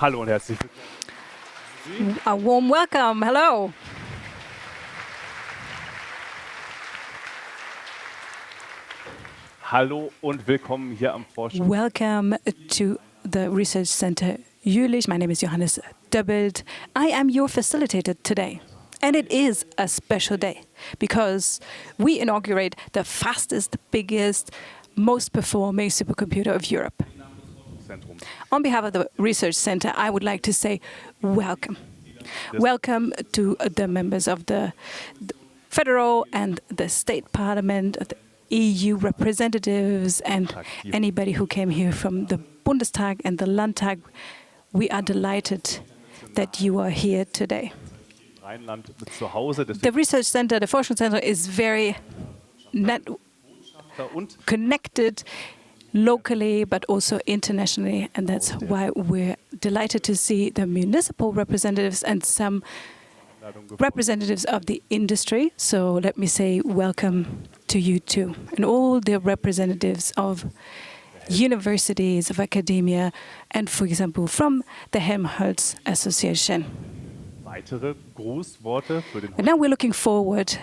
Hallo und herzlich willkommen. A warm welcome. Hello. Hallo und willkommen hier am Welcome to the Research Center Jülich. My name is Johannes Dobbelt. I am your facilitator today. And it is a special day because we inaugurate the fastest, biggest, most performing supercomputer of Europe. On behalf of the Research Center, I would like to say welcome. Welcome to the members of the federal and the state parliament, the EU representatives, and anybody who came here from the Bundestag and the Landtag. We are delighted that you are here today. The Research Center, the Forschungszentrum, is very connected locally, but also internationally, and that's why we're delighted to see the municipal representatives and some representatives of the industry. So let me say welcome to you too, and all the representatives of universities, of academia, and for example, from the Helmholtz Association. And now we're looking forward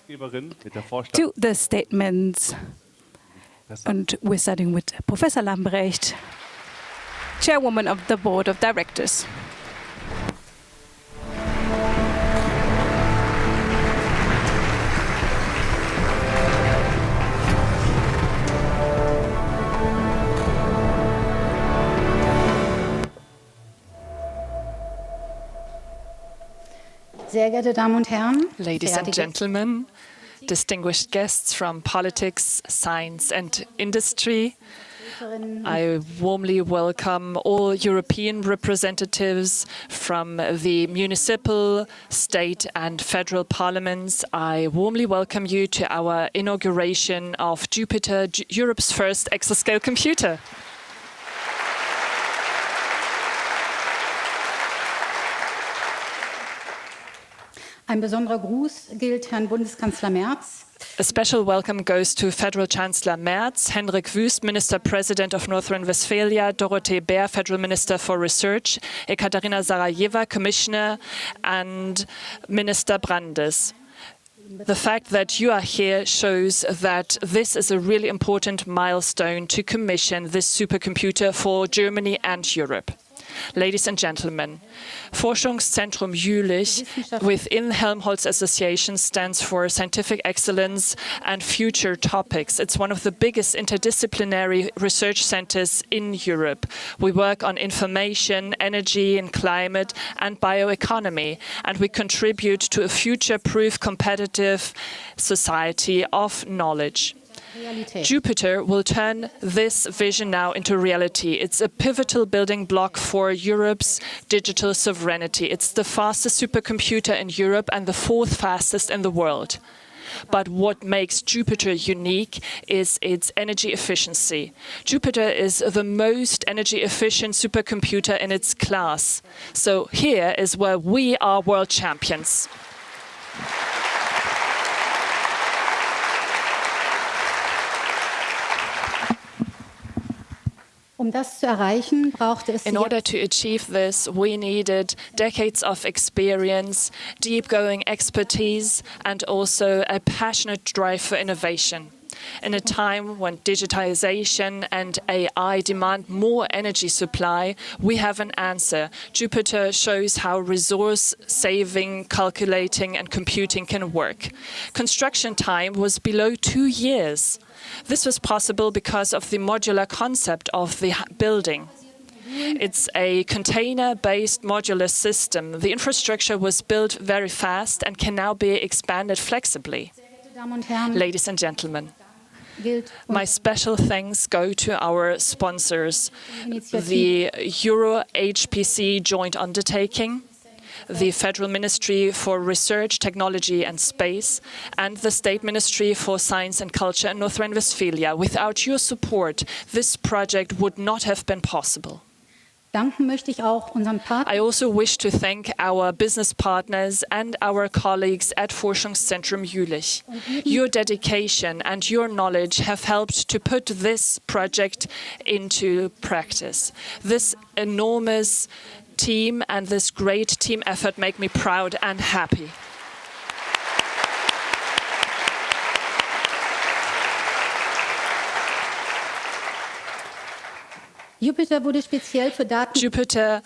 to the statements. And we're starting with Professor Lambrecht, Chairwoman of the Board of Directors. Sehr geehrte Damen und Herren, ladies and gentlemen, distinguished guests from politics, science and industry, I warmly welcome all European representatives from the municipal, state and federal parliaments. I warmly welcome you to our inauguration of Jupiter, Europe's first exascale computer. Ein besonderer Gruß gilt Herrn Bundeskanzler Merz. A special welcome goes to Federal Chancellor Merz, Henrik Wüst, Minister President of North Rhine-Westphalia, Dorothee Bär, Federal Minister for Research, Ekaterina Sarajeva, Commissioner, and Minister Brandes. The fact that you are here shows that this is a really important milestone to commission this supercomputer for Germany and Europe. Ladies and gentlemen, Forschungszentrum Jülich within Helmholtz Association stands for scientific excellence and future topics. It's one of the biggest interdisciplinary research centers in Europe. We work on information, energy and climate and bioeconomy, and we contribute to a future-proof competitive society of knowledge. Jupiter will turn this vision now into reality. It's a pivotal building block for Europe's digital sovereignty. It's the fastest supercomputer in Europe and the fourth fastest in the world. But what makes Jupiter unique is its energy efficiency. Jupiter is the most energy efficient supercomputer in its class. So here is where we are world champions. Das zu erreichen, brauchte es In order to achieve this, we needed decades of experience, deep-going expertise, and also a passionate drive for innovation. In a time when digitization and AI demand more energy supply, we have an answer. Jupiter shows how resource-saving, calculating, and computing can work. Construction time was below 2 years. This was possible because of the modular concept of the building. It's a container-based modular system. The infrastructure was built very fast and can now be expanded flexibly. Ladies and gentlemen, my special thanks go to our sponsors, the Euro HPC joint undertaking, the Federal Ministry for Research, Technology and Space, and the State Ministry for Science and Culture in North Rhine-Westphalia. Without your support, this project would not have been possible. Danken möchte ich auch unseren Partnern. I also wish to thank our business partners and our colleagues at Forschungszentrum Jülich. Your dedication and your knowledge have helped to put this project into practice. This enormous team and this great team effort make me proud and happy. Jupiter wurde speziell für Daten. Jupiter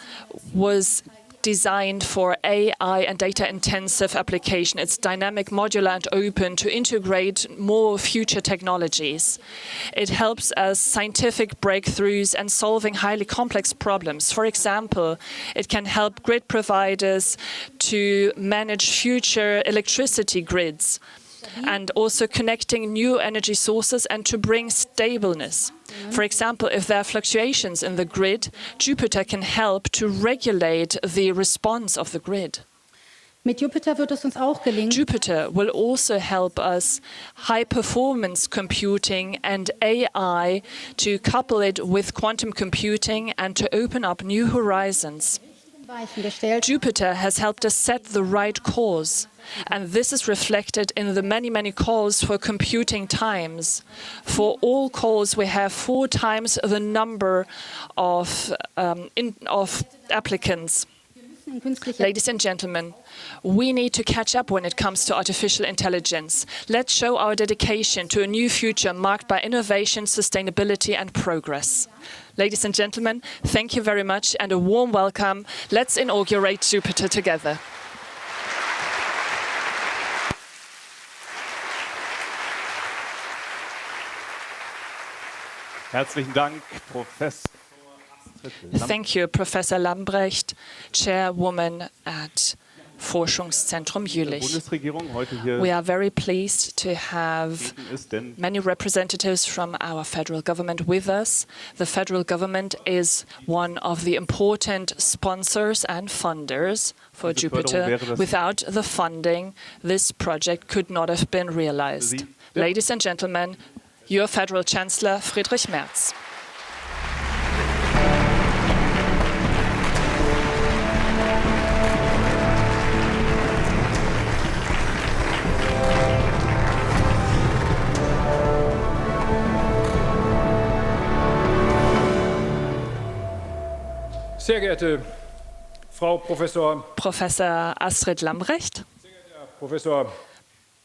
was designed for AI and data-intensive application. It's dynamic, modular, and open to integrate more future technologies. It helps us scientific breakthroughs and solving highly complex problems. For example, it can help grid providers to manage future electricity grids and also connecting new energy sources and to bring stableness. For example, if there are fluctuations in the grid, Jupiter can help to regulate the response of the grid. Mit Jupiter wird es uns auch gelingen, Jupiter will also help us high-performance computing and AI to couple it with quantum computing and to open up new horizons. Weichen gestellt. Jupiter has helped us set the right course, and this is reflected in the many calls for computing times. For all calls, we have 4 times the number of applicants. Ladies and gentlemen, we need to catch up when it comes to artificial intelligence. Let's show our dedication to a new future marked by innovation, sustainability, and progress. Ladies and gentlemen, thank you very much and a warm welcome. Let's inaugurate Jupiter together. Herzlichen Dank, Professor Astrid Thank you, Professor Lambrecht, Chairwoman at Forschungszentrum Jülich. Bundesregierung heute hier We are very pleased to have ist, denn many representatives from our federal government with us. The federal government is one of the important sponsors and funders for Diese Förderung Jupiter. wäre das- Without the funding, this project could not have been realized. Sie- Ladies and gentlemen, your Federal Chancellor, Friedrich Merz. Sehr geehrte Frau Professor Professor Astrid Lambrecht, Professor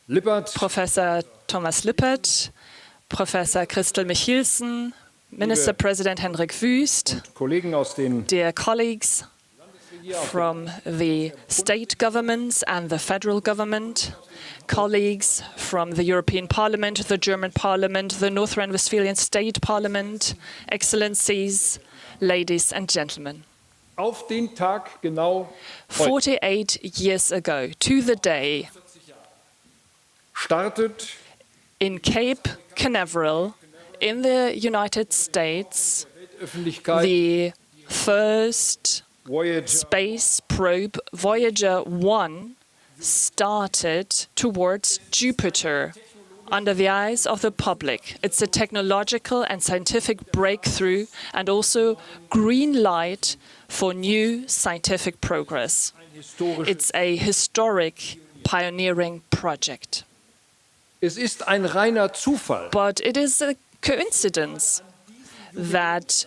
Lippert, Professor Thomas Lippert, Professor Christel Michielsen, Minister President Hendrik Wüst, Kollegen aus den dear colleagues from the state governments and the federal government, colleagues from the European Parliament, the German Parliament, the North Rhine-Westphalian State Parliament, Excellencies, ladies and gentlemen. auf den Tag genau heute 48 years ago, to the day, startet in Cape Canaveral, in the United States, Öffentlichkeit the first Voyager space probe, Voyager 1, started towards Jupiter under the eyes of the public. It's a technological and scientific breakthrough and also green light for new scientific progress. historisch. It's a historic pioneering project. Es ist ein reiner Zufall, But it is a coincidence that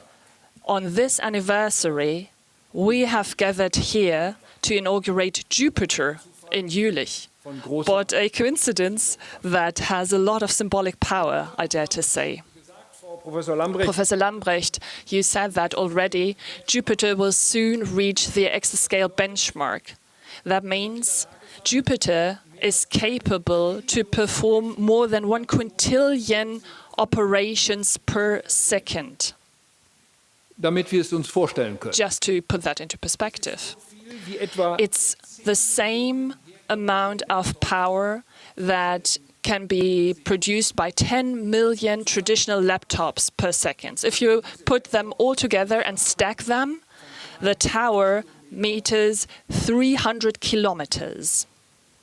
on this anniversary, we have gathered here to inaugurate Jupiter in Jülich. von großer But a coincidence that has a lot of symbolic power, I dare to say. Frau Professor Lambrecht. Professor Lambrecht, you said that already. Jupiter will soon reach the Exascale benchmark. That means Jupiter is capable to perform more than 1 quintillion operations per second. damit wir es uns vorstellen können. Just to put that into perspective, Wie etwa it's the same amount of power that can be produced by 10 million traditional laptops per second. If you put them all together and stack them, the tower meters 300 kilometers.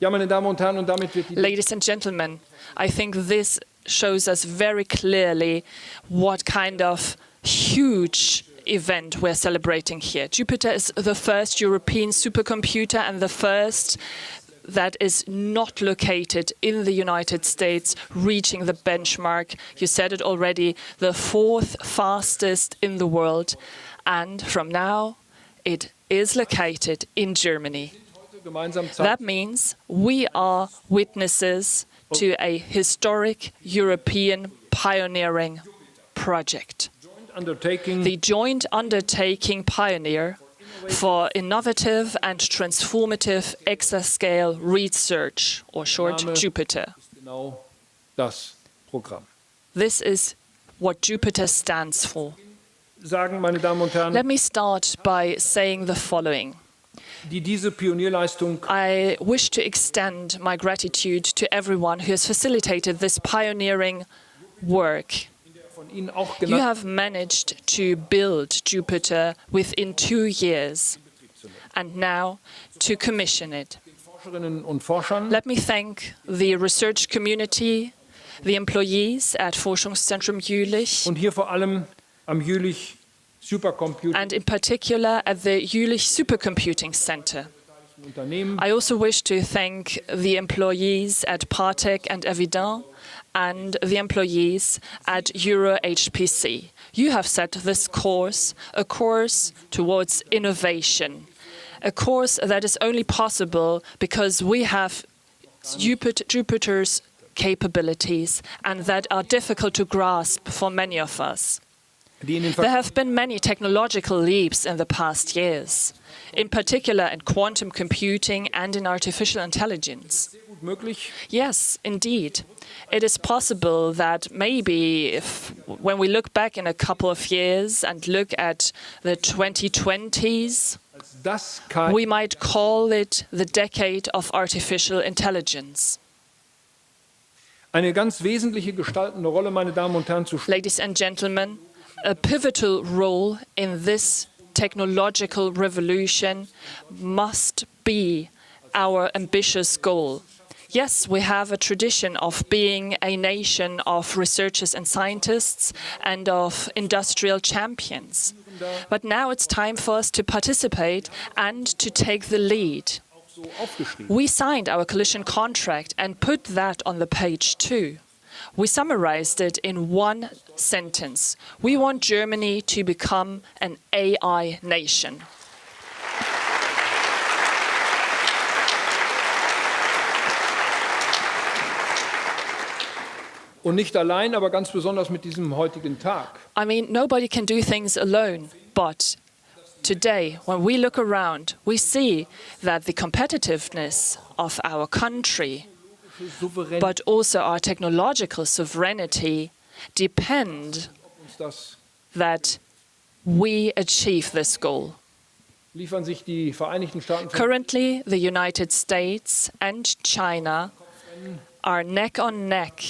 Ja, meine Damen und Herren, und damit wird die Ladies and gentlemen, I think this shows us very clearly what kind of huge event we're celebrating here. Jupiter is the first European supercomputer and the first that is not located in the United States, reaching the benchmark. You said it already, the fourth fastest in the world. And from now, it is located in Germany. That means we are witnesses to a historic European pioneering project. The joint undertaking pioneer for innovative and transformative exascale research, or short Jupiter. This is what Jupiter stands for. Let me start by saying the following. I wish to extend my gratitude to everyone who has facilitated this pioneering work. You have managed to build Jupiter within 2 years and now to commission it. Let me thank the research community, the employees at Forschungszentrum Jülich, and in particular at the Jülich Supercomputing Centre. I also wish to thank the employees at Partec and Evident and the employees at EuroHPC. You have set this course, a course towards innovation, a course that is only possible because we have Jupiter's capabilities and that are difficult to grasp for many of us. There have been many technological leaps in the past years, in particular in quantum computing and in artificial intelligence. Yes, indeed. It is possible that maybe when we look back in a couple of years and look at the 2020s, we might call it the decade of artificial intelligence. Ladies and gentlemen, a pivotal role in this technological revolution must be our ambitious goal. Yes, we have a tradition of being a nation of researchers and scientists and of industrial champions. But now it's time for us to participate and to take the lead. We signed our coalition contract and put that on the page too. We summarized it in one sentence. We want Germany to become an AI nation. Und nicht allein, aber ganz besonders mit diesem heutigen Tag. I mean, nobody can do things alone, but today, when we look around, we see that the competitiveness of our country, but also our technological sovereignty, depend that we achieve this goal. Currently, the United States and China are neck on neck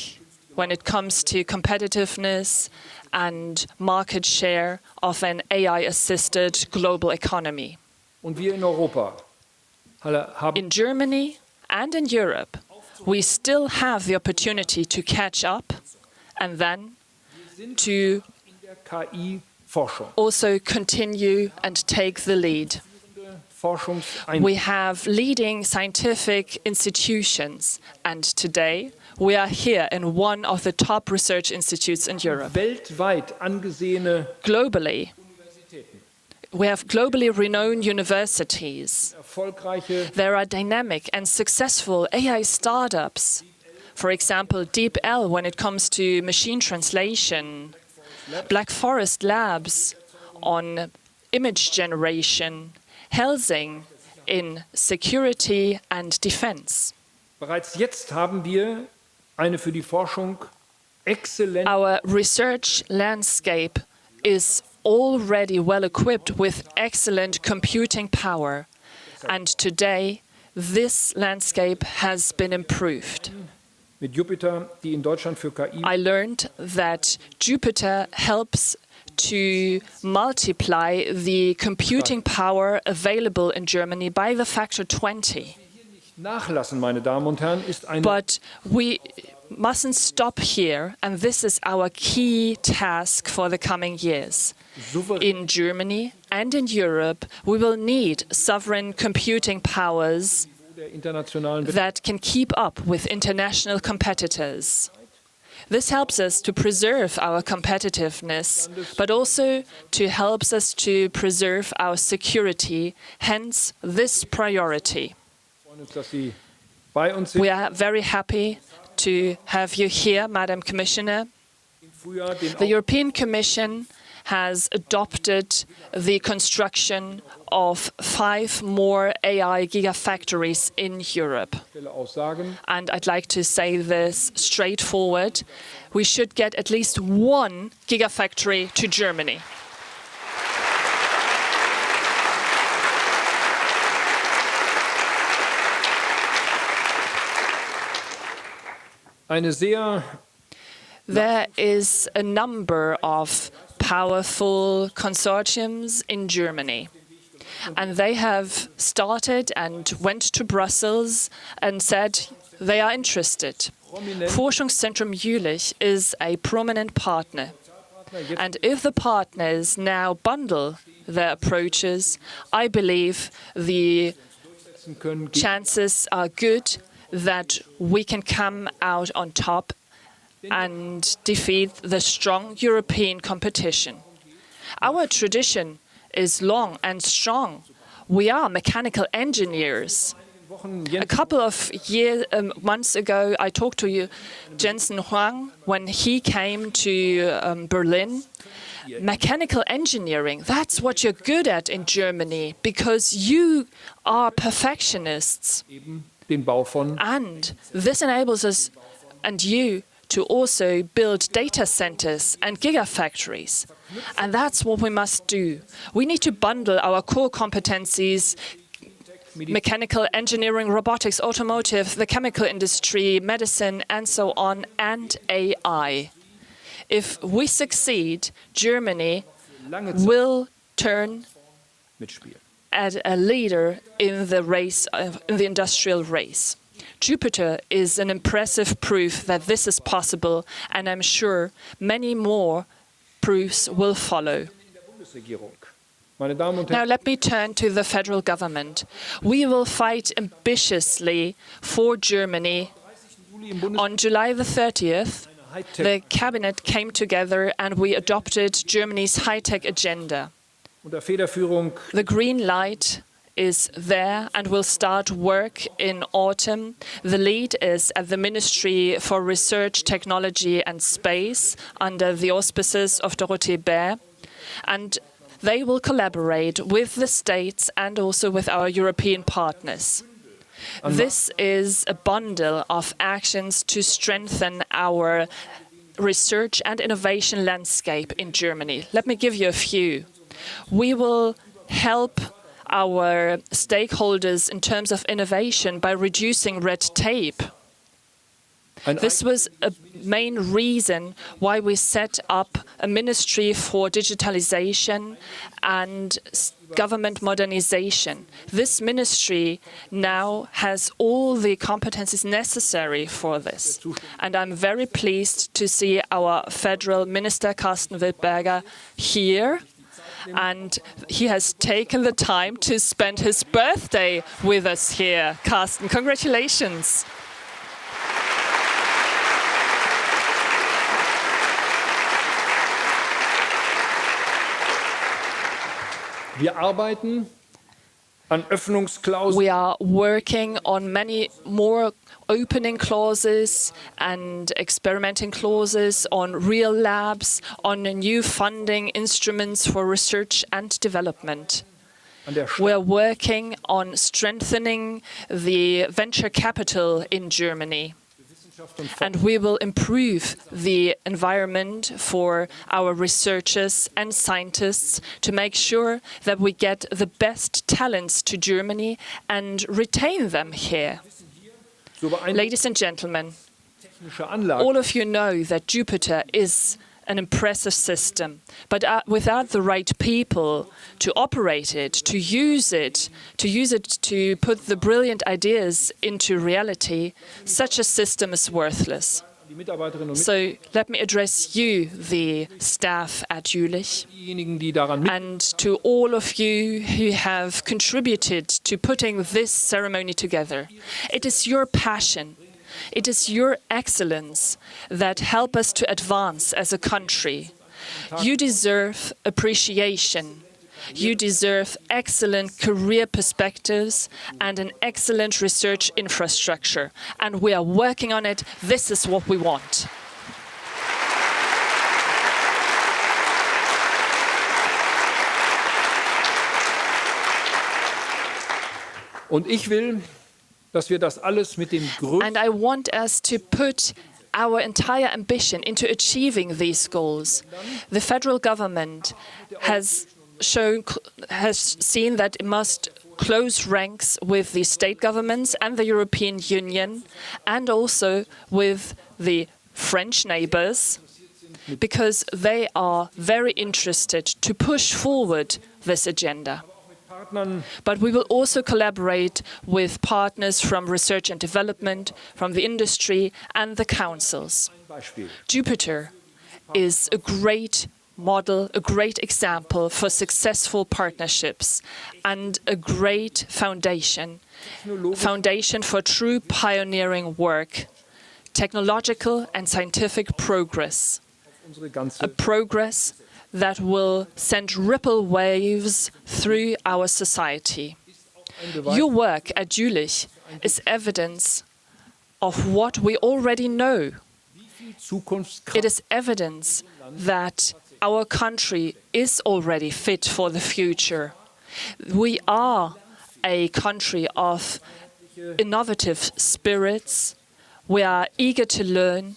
when it comes to competitiveness and market share of an AI-assisted global economy. In Germany and in Europe, we still have the opportunity to catch up and then to also continue and take the lead. We have leading scientific institutions, and today we are here in one of the top research institutes in Europe. Globally, we have globally renowned universities. There are dynamic and successful AI startups. For example, DeepL when it comes to machine translation, Black Forest Labs on image generation, Helsing in security and defense. Bereits jetzt haben wir eine für die Forschung exzellente. Our research landscape is already well equipped with excellent computing power, and today this landscape has been improved. Mit Jupiter, die in Deutschland für KI. I learned that Jupiter helps to multiply the computing power available in Germany by the factor 20. Nachlassen, meine Damen und Herren, ist eine. But we mustn't stop here, and this is our key task for the coming years. In Germany and in Europe, we will need sovereign computing powers that can keep up with international competitors. This helps us to preserve our competitiveness, but also helps us to preserve our security, hence this priority. We are very happy to have you here, Madam Commissioner. The European Commission has adopted the construction of 5 more AI gigafactories in Europe. And I'd like to say this straightforward. We should get at least 1 gigafactory to Germany. There is a number of powerful consortiums in Germany. And they have started and went to Brussels and said they are interested. Forschungszentrum Jülich is a prominent partner. And if the partners now bundle their approaches, I believe the chances are good that we can come out on top and defeat the strong European competition. Our tradition is long and strong. We are mechanical engineers. A couple of months ago, I talked to Jensen Huang when he came to Berlin. Mechanical engineering, that's what you're good at in Germany, because you are perfectionists. And this enables us and you to also build data centers and gigafactories. And that's what we must do. We need to bundle our core competencies, mechanical engineering, robotics, automotive, the chemical industry, medicine, and so on, and AI. If we succeed, Germany will turn as a leader in the race, in the industrial race. Jupiter is an impressive proof that this is possible, and I'm sure many more proofs will follow. Now let me turn to the federal government. We will fight ambitiously for Germany. On July the 30th, the cabinet came together and we adopted Germany's high-tech agenda. The green light is there and will start work in autumn. The lead is at the Ministry for Research, Technology and Space under the auspices of Dorothee Bär. And they will collaborate with the states and also with our European partners. This is a bundle of actions to strengthen our research and innovation landscape in Germany. Let me give you a few. We will help our stakeholders in terms of innovation by reducing red tape. This was a main reason why we set up a Ministry for Digitalization and Government Modernization. This ministry now has all the competencies necessary for this. And I'm very pleased to see our Federal Minister, Carsten Wildberger, here. And he has taken the time to spend his birthday with us here. Carsten, congratulations. We are working on many more opening clauses and experimenting clauses, on real labs, on new funding instruments for research and development. We're working on strengthening the venture capital in Germany. And we will improve the environment for our researchers and scientists to make sure that we get the best talents to Germany and retain them here. Ladies and gentlemen, all of you know that Jupiter is an impressive system, but without the right people to operate it, to use it to put the brilliant ideas into reality, such a system is worthless. die Mitarbeiterinnen und So let me address you, the staff at Jülich, diejenigen, die daran mit and to all of you who have contributed to putting this ceremony together. It is your passion, it is your excellence that help us to advance as a country. You deserve appreciation. You deserve excellent career perspectives and an excellent research infrastructure. And we are working on it. This is what we want. Und ich will, dass wir das alles mit dem größten And I want us to put our entire ambition into achieving these goals. The federal government has seen that it must close ranks with the state governments and the European Union and also with the French neighbors, because they are very interested to push forward this agenda. Partnern But we will also collaborate with partners from research and development, from the industry and the councils. Beispiel. Jupiter is a great model, a great example for successful partnerships and a great foundation for true pioneering work, technological and scientific progress, Unsere ganze a progress that will send ripple waves through our society. Your work at Jülich is evidence of what we already know. Zukunftskraft It is evidence that our country is already fit for the future. We are a country of innovative spirits. We are eager to learn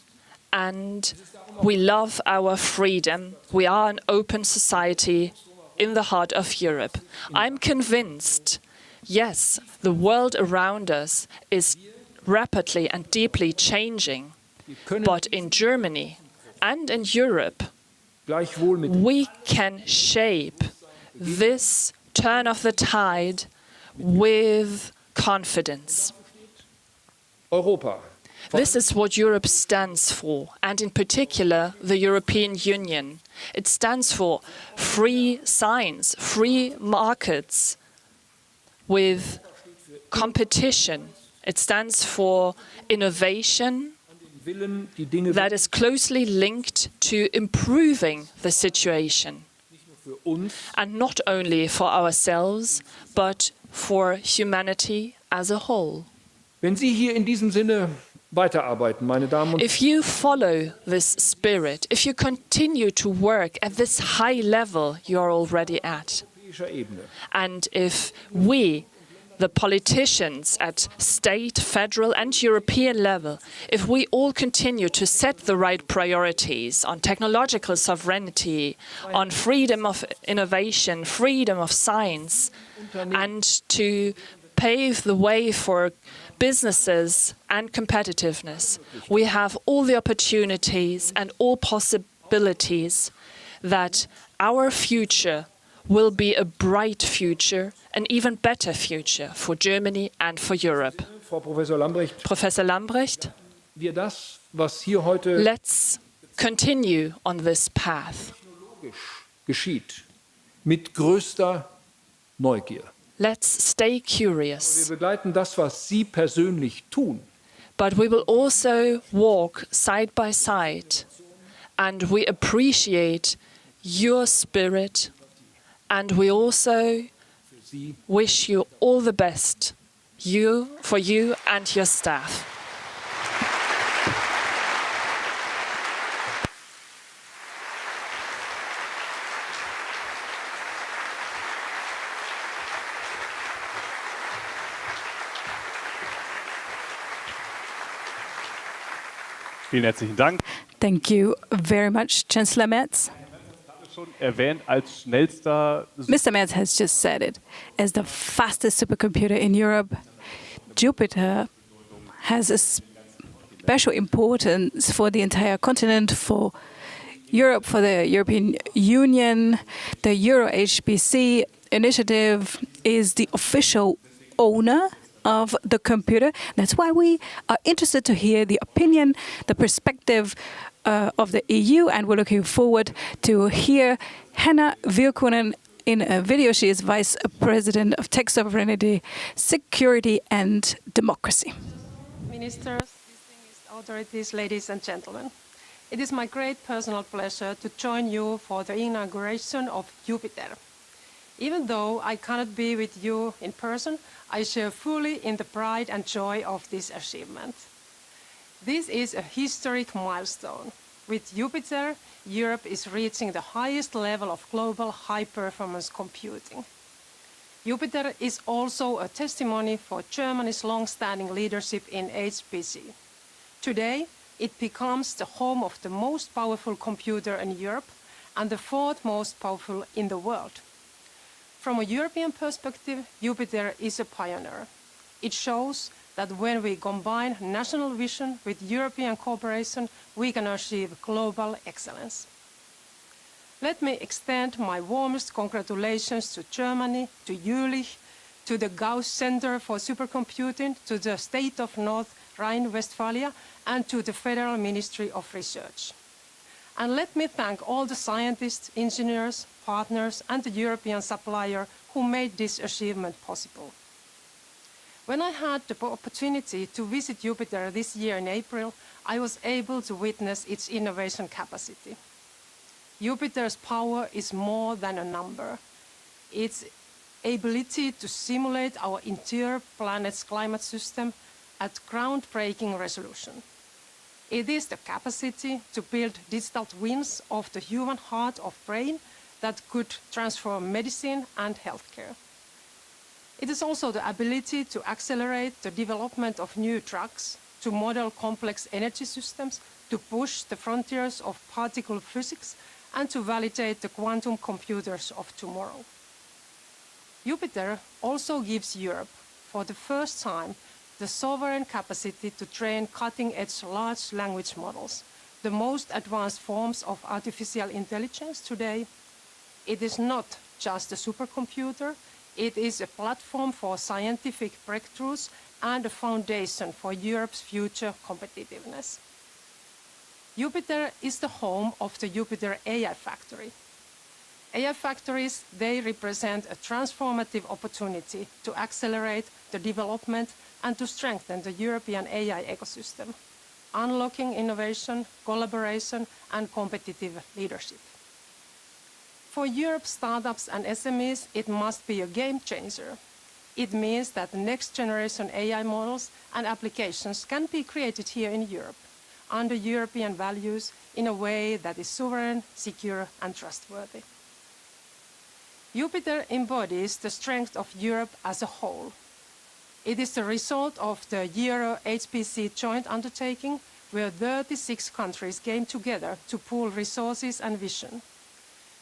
and we love our freedom. We are an open society in the heart of Europe. I'm convinced, yes, the world around us is rapidly and deeply changing. But in Germany and in Europe, gleichwohl mit we can shape this turn of the tide with confidence. Europa. This is what Europe stands for, and in particular, the European Union. It stands for free science, free markets with competition. It stands for innovation Willen, die Dinge that is closely linked to improving the situation, für uns and not only for ourselves, but for humanity as a whole. Wenn Sie hier in diesem Sinne weiterarbeiten, meine Damen und If you follow this spirit, if you continue to work at this high level you are already at, europäischer Ebene, and if we, the politicians at state, federal and European level, if we all continue to set the right priorities on technological sovereignty, on freedom of innovation, freedom of science, and to pave the way for businesses and competitiveness, we have all the opportunities and all possibilities that our future will be a bright future, an even better future for Germany and for Europe. Frau Professor Lambrecht, Professor Lambrecht, wir das, was hier heute let's continue on this path. geschieht, mit größter Neugier. Let's stay Wir curious, begleiten das, was Sie persönlich tun, but we will also walk side by side, and we appreciate your spirit, and we also Sie wish you all the best, for you and your staff. Vielen herzlichen Dank. Thank you very much, Chancellor Merz. Schon erwähnt als schnellster Mr. Merz has just said it. As the fastest supercomputer in Europe, Jupiter has a special importance for the entire continent, for Europe, for the European Union. The Euro HPC initiative is the official owner of the computer. That's why we are interested to hear the opinion, the perspective of the EU, and we're looking forward to hear Hanna Virkkunen in a video. She is Vice President of Tech Sovereignty, Security and Democracy. Ministers, distinguished authorities, ladies and gentlemen. It is my great personal pleasure to join you for the inauguration of Jupiter. Even though I cannot be with you in person, I share fully in the pride and joy of this achievement. This is a historic milestone. With Jupiter, Europe is reaching the highest level of global high-performance computing. Jupiter is also a testimony for Germany's long-standing leadership in HPC. Today, it becomes the home of the most powerful computer in Europe and the fourth most powerful in the world. From a European perspective, Jupiter is a pioneer. It shows that when we combine national vision with European cooperation, we can achieve global excellence. Let me extend my warmest congratulations to Germany, to Jülich, to the Gauss Center for Supercomputing, to the state of North Rhine-Westphalia, and to the Federal Ministry of Research. And let me thank all the scientists, engineers, partners, and the European supplier who made this achievement possible. When I had the opportunity to visit Jupiter this year in April, I was able to witness its innovation capacity. Jupiter's power is more than a number. Its ability to simulate our entire planet's climate system at groundbreaking resolution. It is the capacity to build digital twins of the human heart or brain that could transform medicine and healthcare. It is also the ability to accelerate the development of new drugs, to model complex energy systems, to push the frontiers of particle physics, and to validate the quantum computers of tomorrow. Jupiter also gives Europe, for the first time, the sovereign capacity to train cutting-edge large language models, the most advanced forms of artificial intelligence today. It is not just a supercomputer, it is a platform for scientific breakthroughs and a foundation for Europe's future competitiveness. Jupiter is the home of the Jupiter AI Factory. AI factories, they represent a transformative opportunity to accelerate the development and to strengthen the European AI ecosystem, unlocking innovation, collaboration, and competitive leadership. For Europe's startups and SMEs, it must be a game changer. It means that the next generation AI models and applications can be created here in Europe, under European values, in a way that is sovereign, secure, and trustworthy. Jupiter embodies the strength of Europe as a whole. It is the result of the Euro-HPC joint undertaking, where 36 countries came together to pool resources and vision.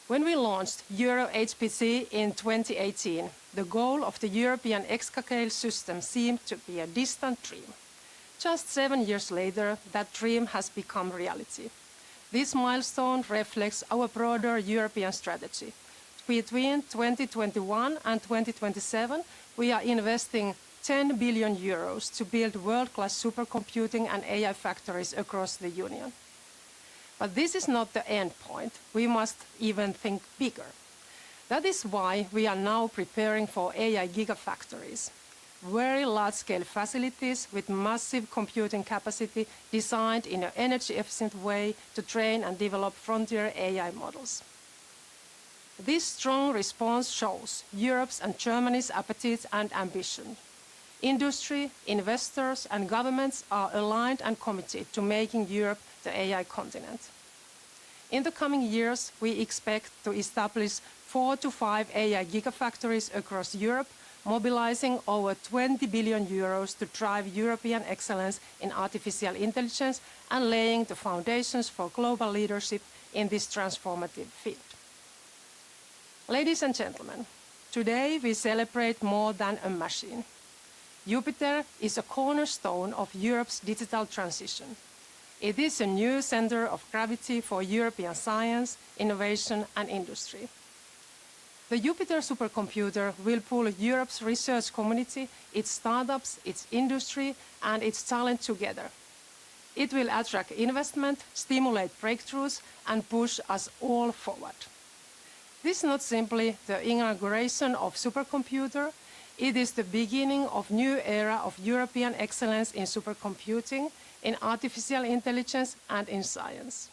When we launched Euro-HPC in 2018, the goal of the European Exascale system seemed to be a distant dream. Just 7 years later, that dream has become reality. This milestone reflects our broader European strategy. Between 2021 and 2027, we are investing 10 billion euros to build world-class supercomputing and AI factories across the Union. But this is not the end point. We must even think bigger. That is why we are now preparing for AI gigafactories, very large-scale facilities with massive computing capacity designed in an energy-efficient way to train and develop frontier AI models. This strong response shows Europe's and Germany's appetite and ambition. Industry, investors, and governments are aligned and committed to making Europe the AI continent. In the coming years, we expect to establish 4 to 5 AI gigafactories across Europe, mobilizing over 20 billion euros to drive European excellence in artificial intelligence and laying the foundations for global leadership in this transformative field. Ladies and gentlemen, today we celebrate more than a machine. Jupiter is a cornerstone of Europe's digital transition. It is a new center of gravity for European science, innovation, and industry. The Jupiter supercomputer will pull Europe's research community, its startups, its industry, and its talent together. It will attract investment, stimulate breakthroughs, and push us all forward. This is not simply the inauguration of supercomputer, it is the beginning of a new era of European excellence in supercomputing, in artificial intelligence, and in science.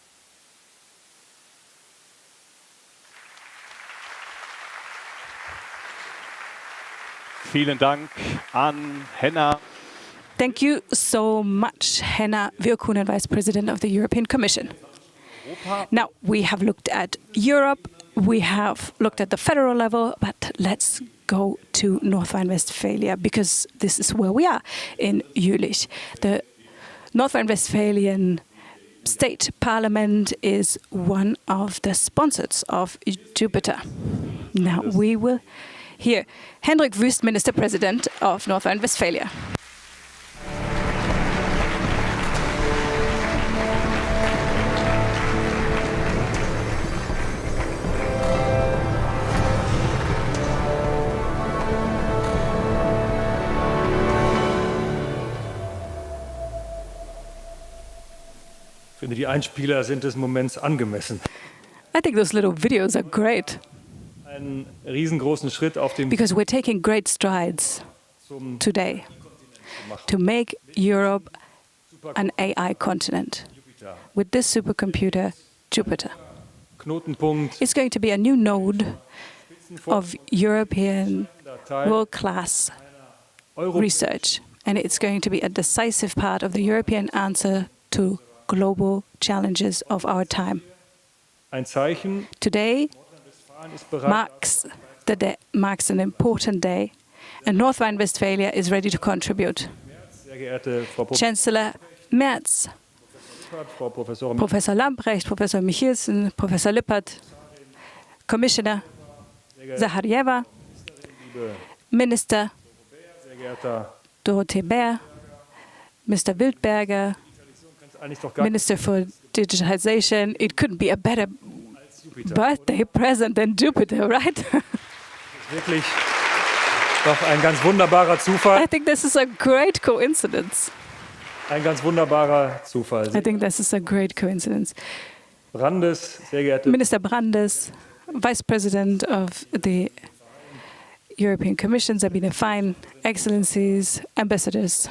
Vielen Dank an Henna. Thank you so much, Henna Virkkunen, Vice President of the European Commission. Now, we have looked at Europe, we have looked at the federal level, but let's go to North Rhine-Westphalia, because this is where we are, in Jülich. The North Rhine-Westphalian State Parliament is one of the sponsors of Jupiter. Now, we will hear Hendrik Wüst, Minister President of North Rhine-Westphalia. Ich finde, die Einspieler sind des Moments angemessen. I think those little videos are great, Einen riesengroßen Schritt auf dem because we're taking great strides zum today to make Europe an AI continent with this supercomputer, Jupiter. Knotenpunkt It's going to be a new node of European world-class research, and it's going to be a decisive part of the European answer to global challenges of our time. ein Zeichen. Today Nordrhein-Westfalen ist bereit, marks an important day, and North Rhine-Westphalia is ready to contribute. sehr geehrte Frau Chancellor Merz, Professor, Frau Professorin Professor Lambrecht, Professor Michelsen, Professor Lippert, Commissioner Zaharieva, Minister sehr geehrter Dorothee Bär, Mr. Wildberger, eigentlich doch gar Minister for Digitization. It couldn't be a better Jupiter. birthday present than Jupiter, right? Wirklich doch ein ganz wunderbarer Zufall. I think this is a great coincidence. Ein ganz wunderbarer Zufall. I think this is a great coincidence. Brandes, sehr geehrte Minister Brandes, Vice President of the European Commission, Sabine Fein, Excellencies, Ambassadors,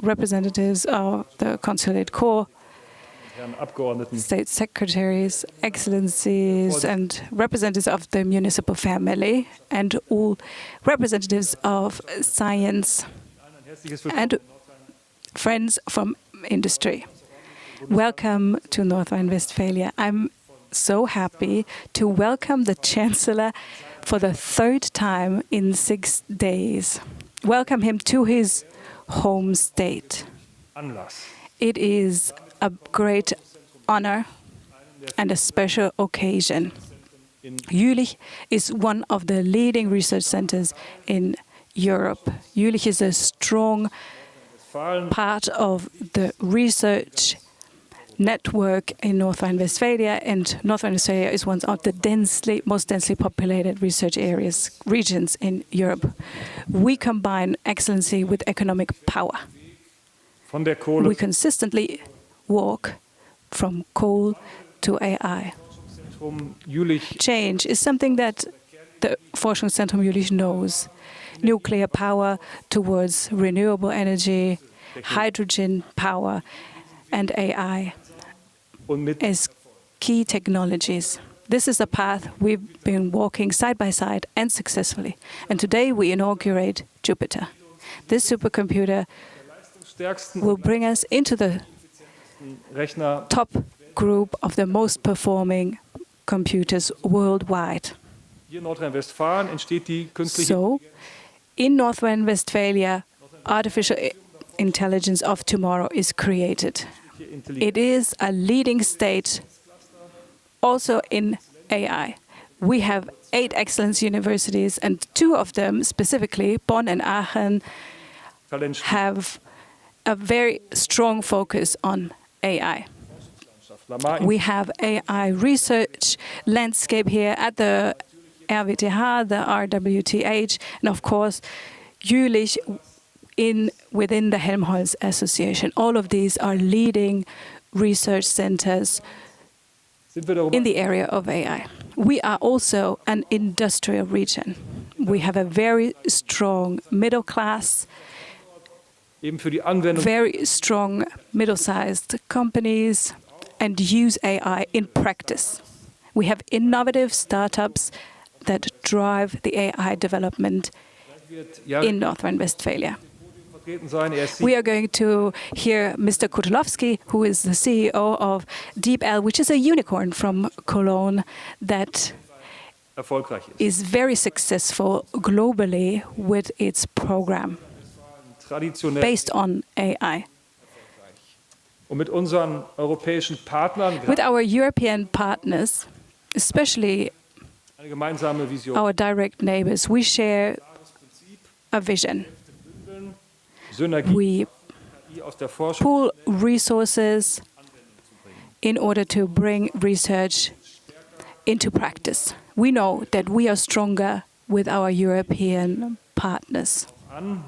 representatives of the Consulate Corps, Herren Abgeordneten, State Secretaries, Excellencies, and representatives of the municipal family, and all representatives of science ein herzliches Willkommen. and friends from industry. Welcome to North Rhine-Westphalia. I'm so happy to welcome the Chancellor for the third time in 6 days. Welcome him to his home state. Anlass. It is a great honor and a special occasion. Jülich is one of the leading research centers in Europe. Jülich is a strong Westfalen part of the research network in North Rhine-Westphalia, and North Rhine-Westphalia is one of the most densely populated research regions in Europe. We combine excellency with economic power. von der Kohle We consistently walk from coal to AI. zum Jülich Change is something that the Forschungszentrum Jülich knows. Nuclear power towards renewable energy, hydrogen power, and AI und mit as key technologies. This is a path we've been walking side by side and successfully. And today we inaugurate Jupiter. This supercomputer stärksten will bring us into the Rechner top group of the most performing computers worldwide. hier in Nordrhein-Westfalen entsteht die künstliche So, in North Rhine-Westphalia, artificial intelligence of tomorrow is created. Intelligenz. It is a leading state also in AI. We have 8 excellence universities, and 2 of them, specifically Bonn and Aachen, Talent have a very strong focus on AI. Lamar We have AI research landscape here at the RWTH, the RWTH, and of course, Jülich within the Helmholtz Association. All of these are leading research centers in the area of AI. We are also an industrial region. We have a very strong middle class, very strong middle-sized companies, and use AI in practice. We have innovative startups that drive the AI development in North Rhine-Westphalia. We are going to hear Mr. Kotulowski, who is the CEO of DeepL, which is a unicorn from Cologne that is very successful globally with its program based on AI. With our European partners, especially our direct neighbors, we share a vision. We pool resources in order to bring research into practice. We know that we are stronger with our European partners. And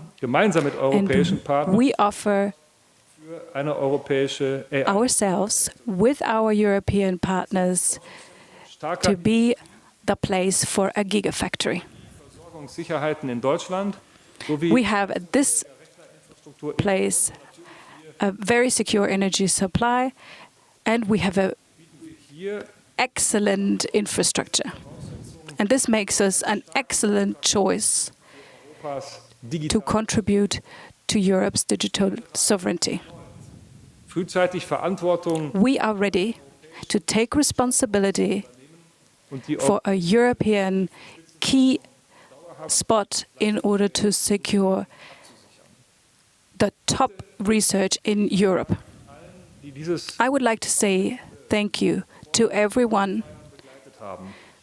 we offer ourselves with our European partners to be the place for a gigafactory. We have at this place a very secure energy supply, and we have an excellent infrastructure. And this makes us an excellent choice to contribute to Europe's digital sovereignty. We are ready to take responsibility for a European key spot in order to secure the top research in Europe. I would like to say thank you to everyone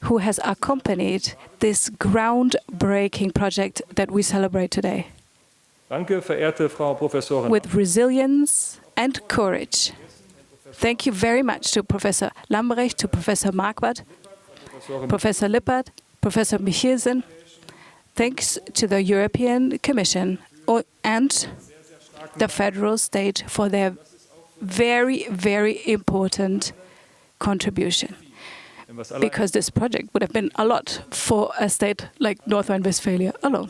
who has accompanied this groundbreaking project that we celebrate today with resilience and courage. Thank you very much to Professor Lambrecht, to Professor Marquardt, Professor Lippert, Professor Michelsen. Thanks to the European Commission and the federal state for their very, very important contribution. Because this project would have been a lot for a state like North Rhine-Westphalia alone.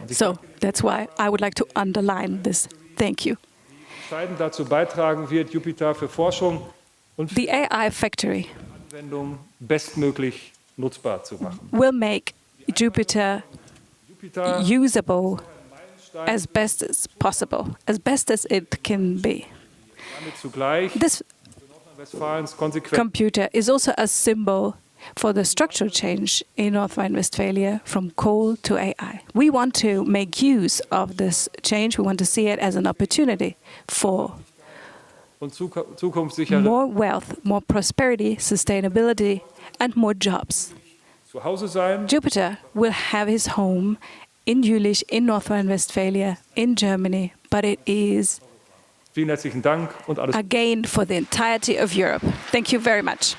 So that's why I would like to underline this. Thank you. The AI factory will make Jupyter usable as best as possible, as best as it can be. This computer is also a symbol for the structural change in North Rhine-Westphalia from coal to AI. We want to make use of this change. We want to see it as an opportunity for more wealth, more prosperity, sustainability, and more jobs. Jupyter will have his home in Jülich, in North Rhine-Westphalia, in Germany, but it is a gain for the entirety of Europe. Thank you very much.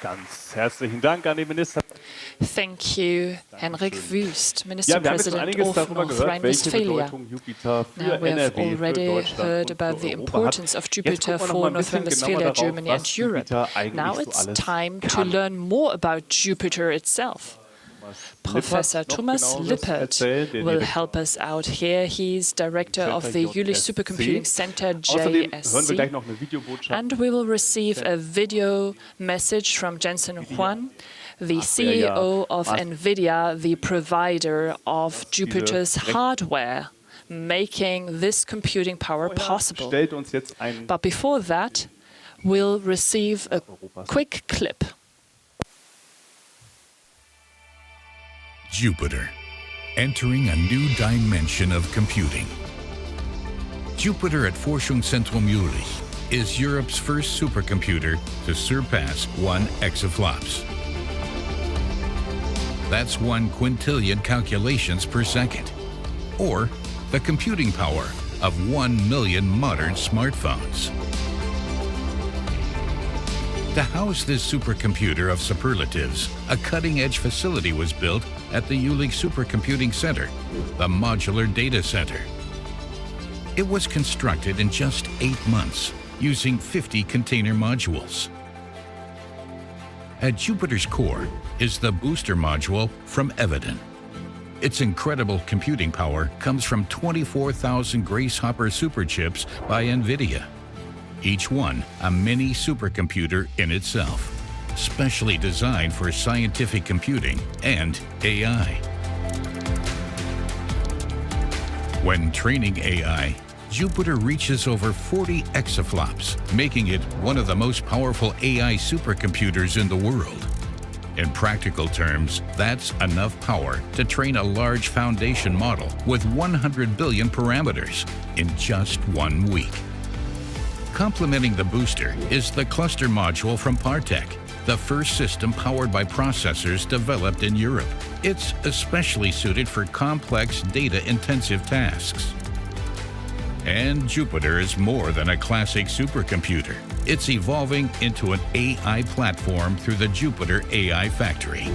Ganz herzlichen Dank an den Minister. Thank you, Henrik Wüst, Minister President of North Rhine-Westphalia. Now we have already heard about the importance of Jupyter for North Rhine-Westphalia, Germany and Europe. Now it's time to learn more about Jupyter itself. Professor Thomas Lippert will help us out here. He's director of the Jülich Supercomputing Centre, JSC. And we will receive a video message from Jensen Huang, the CEO of NVIDIA, the provider of Jupyter's hardware, making this computing power possible. But before that, we'll receive a quick clip. Jupyter, entering a new dimension of computing. Jupyter at Forschungszentrum Jülich is Europe's first supercomputer to surpass 1 exaflops. That's 1 quintillion calculations per second, or the computing power of 1 million modern smartphones. To house this supercomputer of superlatives, a cutting-edge facility was built at the Jülich Supercomputing Centre, the modular data center. It was constructed in just 8 months, using 50 container modules. At Jupiter's core is the booster module from Eviden. Its incredible computing power comes from 24,000 Grace Hopper superchips by NVIDIA. Each one a mini supercomputer in itself, specially designed for scientific computing and AI. When training AI, Jupiter reaches over 40 exaflops, making it one of the most powerful AI supercomputers in the world. In practical terms, that's enough power to train a large foundation model with 100 billion parameters in just 1 week. Complementing the booster is the cluster module from Partec, the first system powered by processors developed in Europe. It's especially suited for complex data-intensive tasks. And Jupiter is more than a classic supercomputer. It's evolving into an AI platform through the Jupiter AI Factory.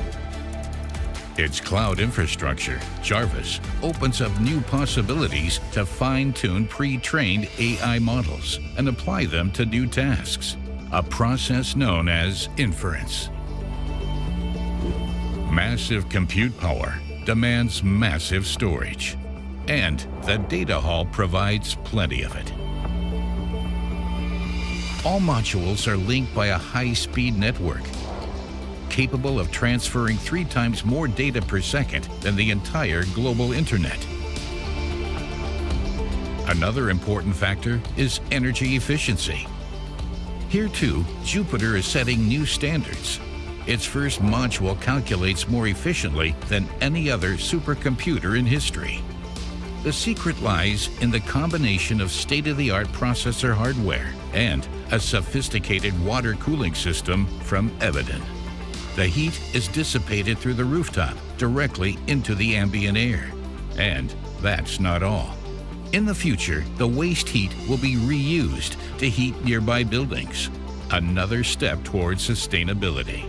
Its cloud infrastructure, Jarvis, opens up new possibilities to fine-tune pre-trained AI models and apply them to new tasks, a process known as inference. Massive compute power demands massive storage, and the data hall provides plenty of it. All modules are linked by a high-speed network, capable of transferring 3 times more data per second than the entire global internet. Another important factor is energy efficiency. Here too, Jupiter is setting new standards. Its first module calculates more efficiently than any other supercomputer in history. The secret lies in the combination of state-of-the-art processor hardware and a sophisticated water cooling system from Eviden. The heat is dissipated through the rooftop directly into the ambient air. And that's not all. In the future, the waste heat will be reused to heat nearby buildings, another step towards sustainability.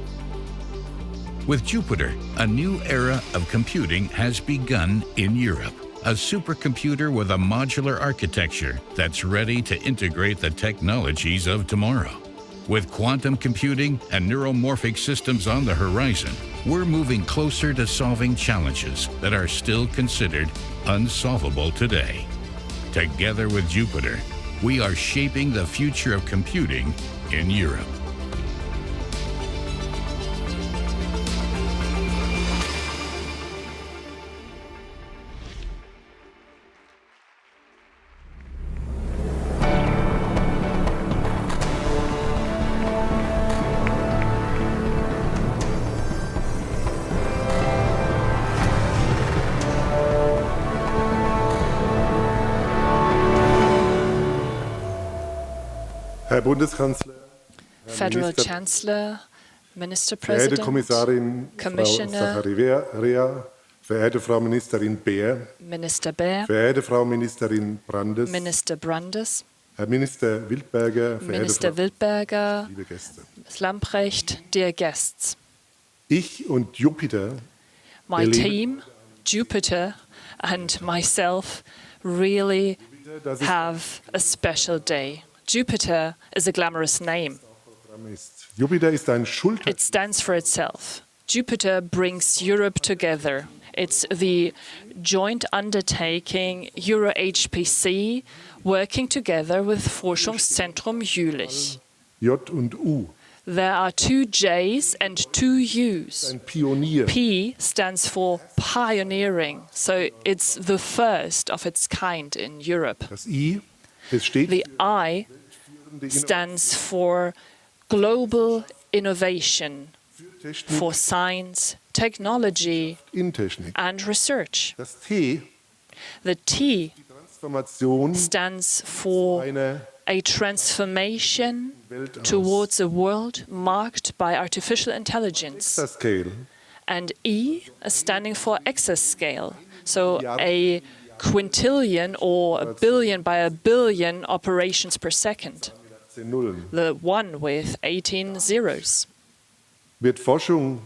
With Jupiter, a new era of computing has begun in Europe. A supercomputer with a modular architecture that's ready to integrate the technologies of tomorrow. With quantum computing and neuromorphic systems on the horizon, we're moving closer to solving challenges that are still considered unsolvable today. Together with Jupiter, we are shaping the future of computing in Europe. Herr Bundeskanzler, Federal Chancellor, Minister verehrte President, Kommissarin Frau Commissioner, Zacharia, verehrte Frau Ministerin Beer, Minister Beer, verehrte Frau Ministerin Brandes, Minister Brandes, Herr Minister Wildberger, verehrte Minister Frau, Wildberger, liebe Gäste. Ms. Lamprecht, dear guests. Ich und Jupiter My erleben, team, Jupiter, and myself really dass es have a special day. Jupiter is a glamorous name. Programm ist. Jupiter ist ein Schulter. It stands for itself. Jupiter brings Europe together. It's the joint undertaking Euro-HPC working together with Forschungszentrum Jülich. J und U. There are 2 J's and 2 U's. Ein Pionier. P stands for pioneering, so it's the first of its kind in Europe. Das I, es steht The I stands for global innovation, für Technik for science, technology, in Technik. and research. Das T, The T Transformation stands for einer a transformation Welt aus. towards a world marked by artificial intelligence. Exascale, And E is standing for Exascale, so a quintillion or a billion by a billion operations per second. 18 Nullen. The one with 18 zeros. Wird Forschung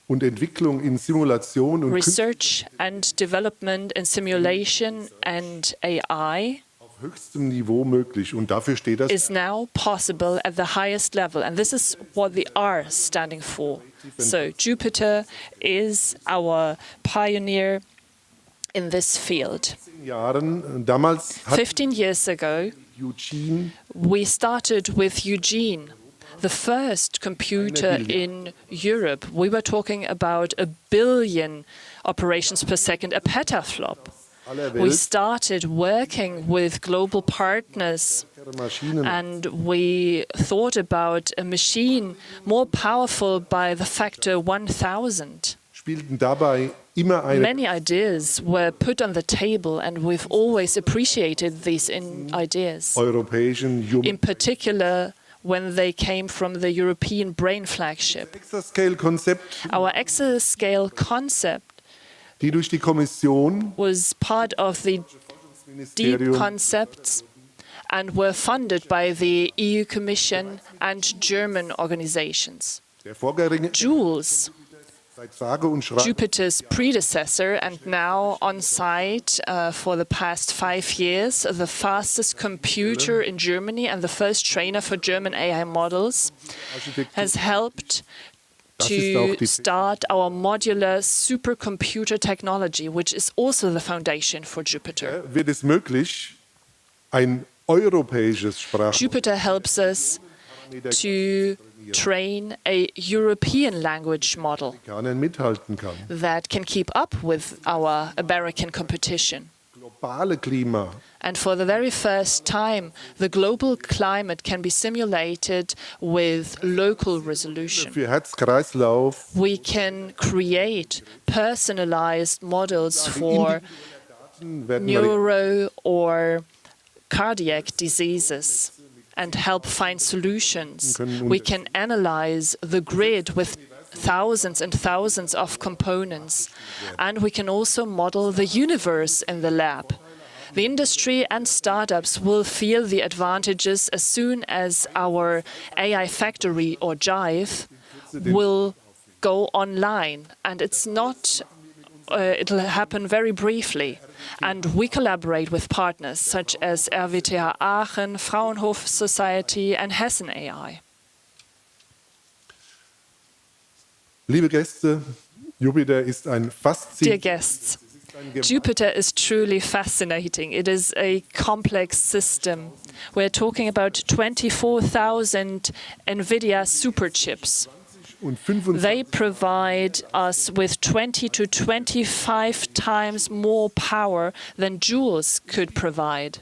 und Entwicklung in Simulation und Research and development in simulation and AI auf höchstem Niveau möglich. Und dafür steht das is now possible at the highest level, and this is what the R is standing for. So Jupiter is our pioneer in this field. in Jahren. Damals hat 15 years ago, Eugene we started with Eugene, the first computer in Europe. We were talking about a billion operations per second, a petaflop. aller We Welt started working with global partners, Maschinen and we thought about a machine more powerful by the factor 1,000. spielten dabei immer eine Many ideas were put on the table, and we've always appreciated these ideas, europäischen in particular when they came from the European brain flagship. Exascale-Konzept, Our Exascale concept die durch die Kommission was part of the deep Ministerium concepts and were funded by the EU Commission and German organizations. der vorgängige Jules, seit sage und schreibe Jupiter's predecessor, and now on site for the past 5 years, the fastest computer in Germany and the first trainer for German AI models, has helped to start our modular supercomputer technology, which is also the foundation for Jupiter. wird es möglich, ein europäisches Sprachmodell Jupiter helps us to train a European language model mithalten kann. that can keep up with our American competition. Globale Klima And for the very first time, the global climate can be simulated with local resolution. für Herz-Kreislauf, We can create personalized models for werden neuro or cardiac diseases and help find solutions. We can analyze the grid with thousands and thousands of components, and we can also model the universe in the lab. The industry and startups will feel the advantages as soon as our AI factory or Jive will go online, and it's not it'll happen very briefly. And we collaborate with partners such as RWTH Aachen, Fraunhofer Society, and Hessen AI. Liebe Gäste, Jupiter ist ein Dear faszinierender guests, Jupiter is truly fascinating. It is a complex system. We're talking about 24,000 NVIDIA superchips. und 25 They provide us with 20 to 25 times more power than Jules could provide.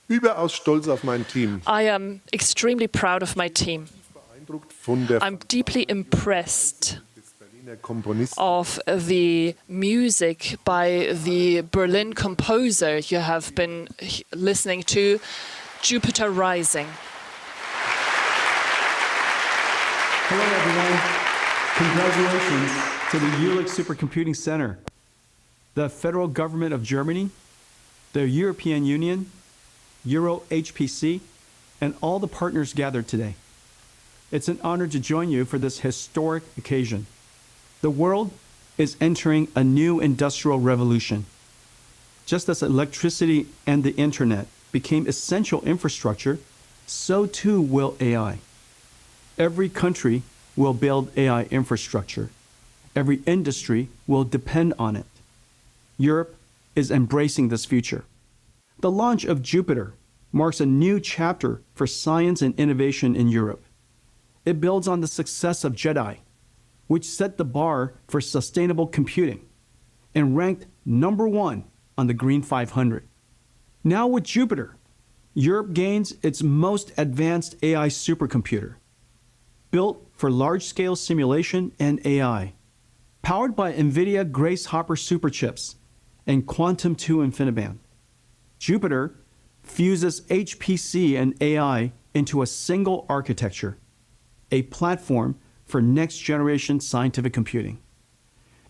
überaus stolz auf mein Team. I am extremely proud of my team. Beeindruckt von der I'm deeply impressed Berliner Komponisten. of the music by the Berlin composer you have been listening to, Jupiter Rising. Hello, everyone. Congratulations to the Jülich Supercomputing Centre, the federal government of Germany, the European Union, Euro HPC, and all the partners gathered today. It's an honor to join you for this historic occasion. The world is entering a new industrial revolution. Just as electricity and the internet became essential infrastructure, so too will AI. Every country will build AI infrastructure. Every industry will depend on it. Europe is embracing this future. The launch of Jupiter marks a new chapter for science and innovation in Europe. It builds on the success of JEDI, which set the bar for sustainable computing and ranked #1 on the Green 500. Now with Jupiter, Europe gains its most advanced AI supercomputer, built for large-scale simulation and AI, powered by NVIDIA Grace Hopper superchips and Quantum 2 InfiniBand. Jupiter fuses HPC and AI into a single architecture, a platform for next-generation scientific computing.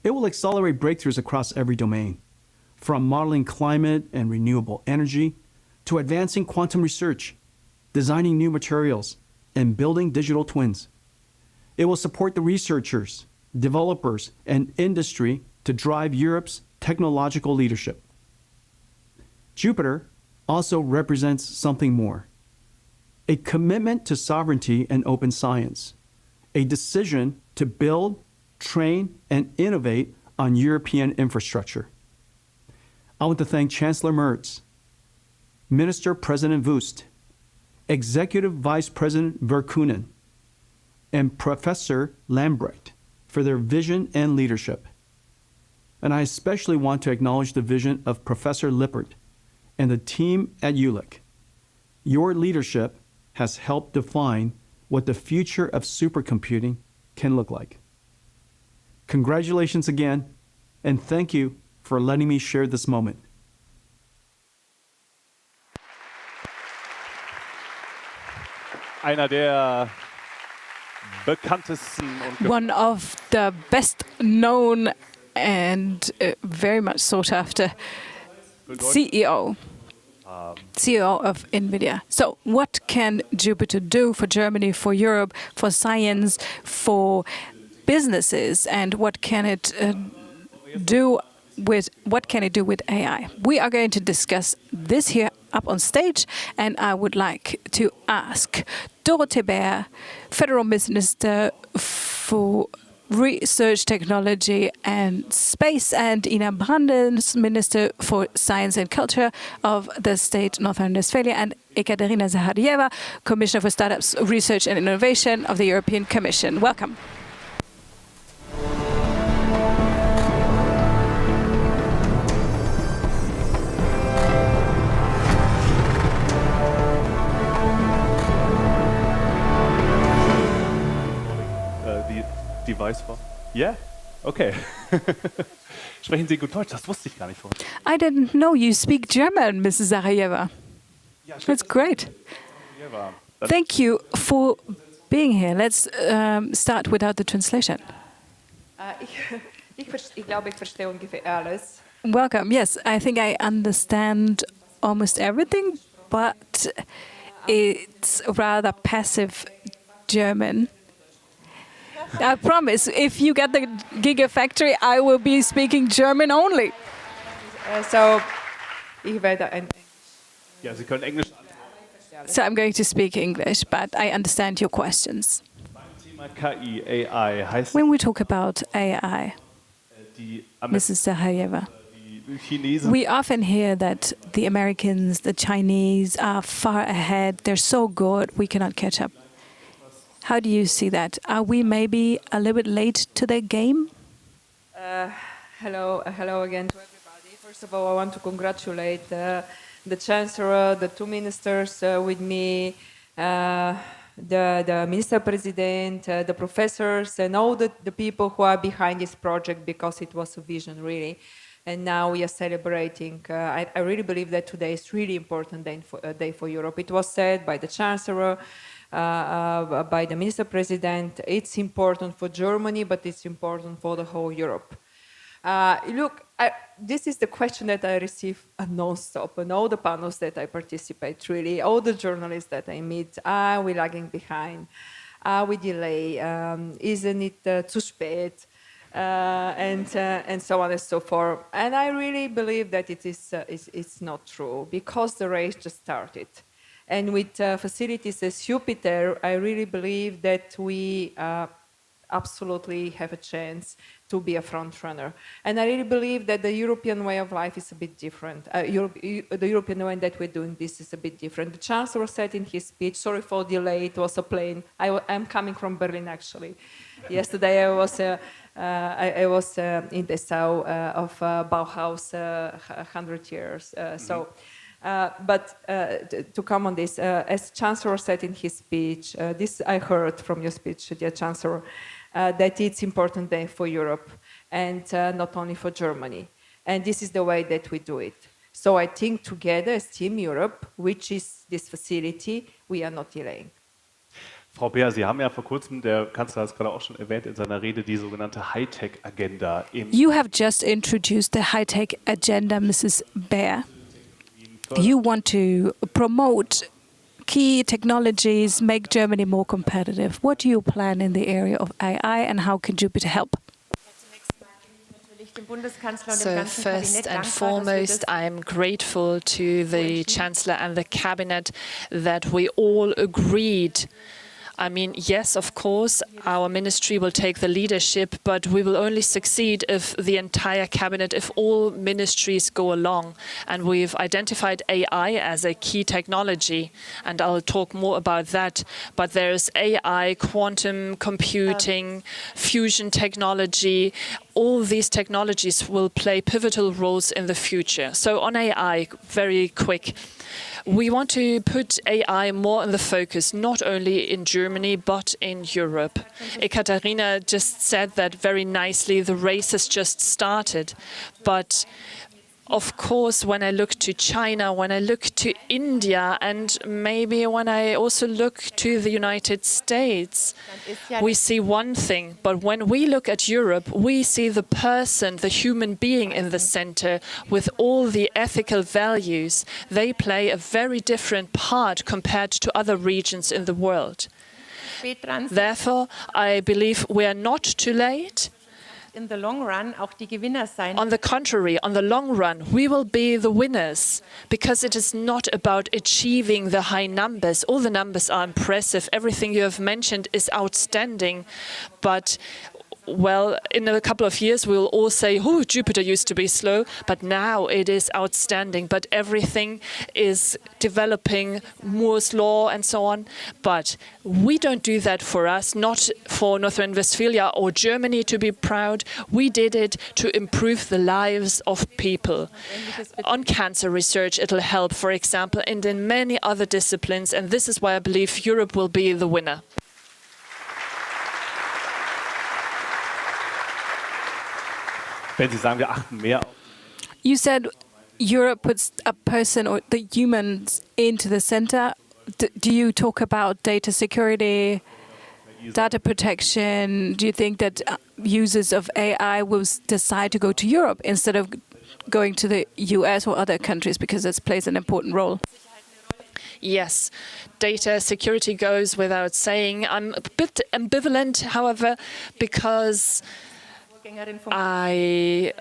It will accelerate breakthroughs across every domain, from modeling climate and renewable energy to advancing quantum research, designing new materials, and building digital twins. It will support the researchers, developers, and industry to drive Europe's technological leadership. Jupiter also represents something more: a commitment to sovereignty and open science, a decision to build, train, and innovate on European infrastructure. I want to thank Chancellor Merz, Minister President Wust, Executive Vice President Verkunen, and Professor Lambrecht for their vision and leadership. And I especially want to acknowledge the vision of Professor Lippert and the team at Jülich. Your leadership has helped define what the future of supercomputing can look like. Congratulations again, and thank you for letting me share this moment. Einer der bekanntesten und One of the best known and very much sought after CEO of NVIDIA. So what can Jupiter do for Germany, for Europe, for science, for businesses, and what can it do with AI? We are going to discuss this here up on stage, and I would like to ask Dorothee Bär, Federal Minister for Research, Technology and Space, and Ina Brandens, Minister for Science and Culture of the state North Rhine-Westphalia, and Ekaterina Zahardieva, Commissioner for Startups, Research and Innovation of the European Commission. Welcome. Device war? Yeah? Okay. Sprechen Sie gut Deutsch? Das wusste ich gar nicht vorhin. I didn't know you speak German, Mrs. Zahardieva. That's great. Thank you for being here. Let's start without the translation. Ich glaube, ich verstehe ungefähr alles. Welcome. Yes, I think I understand almost everything, but it's rather passive German. I promise, if you get the Gigafactory, I will be speaking German only. So, ich werde ein Ja, Sie können Englisch. So I'm going to speak English, but I understand your questions. Thema KI, AI heißt When we talk about AI, die Mrs. Zahardieva, die Chinesen we often hear that the Americans, the Chinese are far ahead. They're so good, we cannot catch up. How do you see that? Are we maybe a little bit late to the game? hello again to everybody. First of all, I want to congratulate the Chancellor, the two ministers with me, the Minister President, the professors, and all the people who are behind this project, because it was a vision, really. And now we are celebrating. I really believe that today is really important day for Europe. It was said by the Chancellor, by the Minister President. It's important for Germany, but it's important for the whole Europe. This is the question that I receive non-stop on all the panels that I participate, really. All the journalists that I meet, are we lagging behind? Are we delay? Isn't it too spät? And so on and so forth. And I really believe that it's not true, because the race just started. And with facilities as Jupiter, I really believe that we absolutely have a chance to be a front runner. And I really believe that the European way of life is a bit different. The European way that we're doing this is a bit different. The Chancellor said in his speech, sorry for delay, it was a plane. I'm coming from Berlin, actually. Yesterday I was in the south of Bauhaus 100 years. But to come on this, as Chancellor said in his speech, this I heard from your speech, dear Chancellor, that it's important day for Europe, and not only for Germany. And this is the way that we do it. So I think together as Team Europe, which is this facility, we are not delaying. Frau Beer, Sie haben ja vor kurzem, der Kanzler hat es gerade auch schon erwähnt, in seiner Rede die sogenannte Hightech-Agenda You have just introduced the high-tech agenda, Mrs. Bear. You want to promote key technologies, make Germany more competitive. What do you plan in the area of AI and how can Jupiter help? So first and foremost, I'm grateful to the Chancellor and the Cabinet that we all agreed. I mean, yes, of course, our ministry will take the leadership, but we will only succeed if the entire cabinet, if all ministries go along. And we've identified AI as a key technology, and I'll talk more about that. But there's AI, quantum computing, fusion technology. All these technologies will play pivotal roles in the future. So on AI, very quick. We want to put AI more in the focus, not only in Germany, but in Europe. Ekaterina just said that very nicely. The race has just started. But of course, when I look to China, when I look to India, and maybe when I also look to the United States, we see one thing. But when we look at Europe, we see the person, the human being in the center with all the ethical values. They play a very different part compared to other regions in the world. Therefore, I believe we are not too late. In the long run auch die Gewinner sein. On the contrary, on the long run, we will be the winners because it is not about achieving the high numbers. All the numbers are impressive. Everything you have mentioned is outstanding. But well, in a couple of years, we'll all say, oh, Jupiter used to be slow, but now it is outstanding. But everything is developing, Moore's law and so on. But we don't do that for us, not for North Rhine-Westphalia or Germany to be proud. We did it to improve the lives of people. On cancer research, it'll help, for example, and in many other disciplines. And this is why I believe Europe will be the winner. Wenn Sie sagen, wir achten mehr auf. You said Europe puts a person or the humans into the center. Do you talk about data security, data protection? Do you think that users of AI will decide to go to Europe instead of going to the US or other countries because this plays an important role? Yes, data security goes without saying. I'm a bit ambivalent, however, because I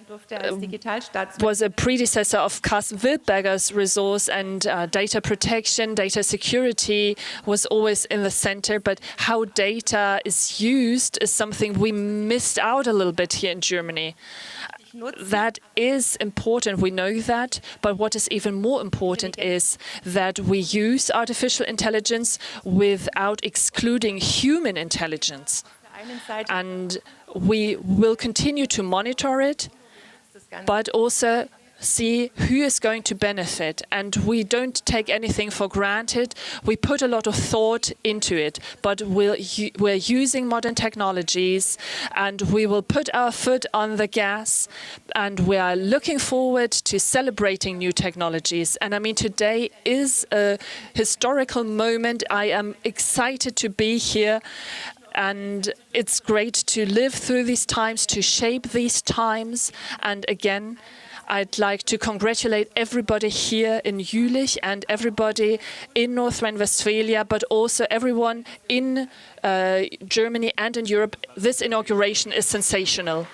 was a predecessor of Carsten Wildberger's resource, and data protection, data security was always in the center. But how data is used is something we missed out a little bit here in Germany. That is important, we know that, but what is even more important is that we use artificial intelligence without excluding human intelligence. And we will continue to monitor it, but also see who is going to benefit. And we don't take anything for granted. We put a lot of thought into it, but we're using modern technologies and we will put our foot on the gas, and we are looking forward to celebrating new technologies. And I mean, today is a historical moment. I am excited to be here. And it's great to live through these times, to shape these times. And again, I'd like to congratulate everybody here in Jülich and everybody in North Rhine-Westphalia, but also everyone in Germany and in Europe. This inauguration is sensational.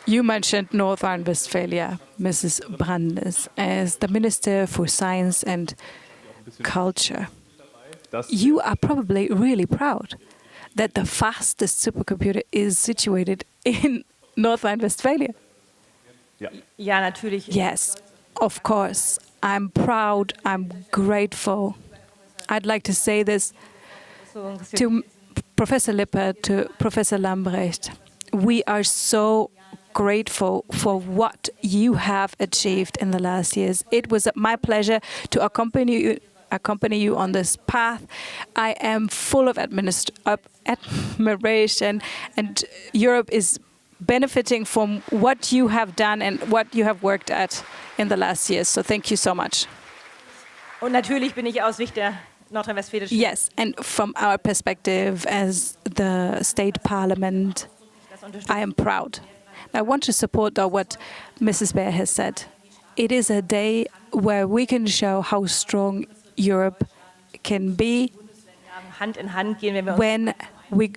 You mentioned North Rhine-Westphalia, Mrs. Brandes, as the Minister for Science and Culture. You are probably really proud that the fastest supercomputer is situated in North Rhine-Westphalia. Ja, natürlich. Yes, of course. I'm proud. I'm grateful. I'd like to say this to Professor Lippert, to Professor Lambrecht. We are so grateful for what you have achieved in the last years. It was my pleasure to accompany you on this path. I am full of admiration, and Europe is benefiting from what you have done and what you have worked at in the last years. So thank you so much. Und natürlich bin ich aus Sicht der nordrhein-westfälischen. Yes, and from our perspective as the state parliament, I am proud. I want to support what Mrs. Baer has said. It is a day where we can show how strong Europe can be Hand in Hand gehen, wenn wir when we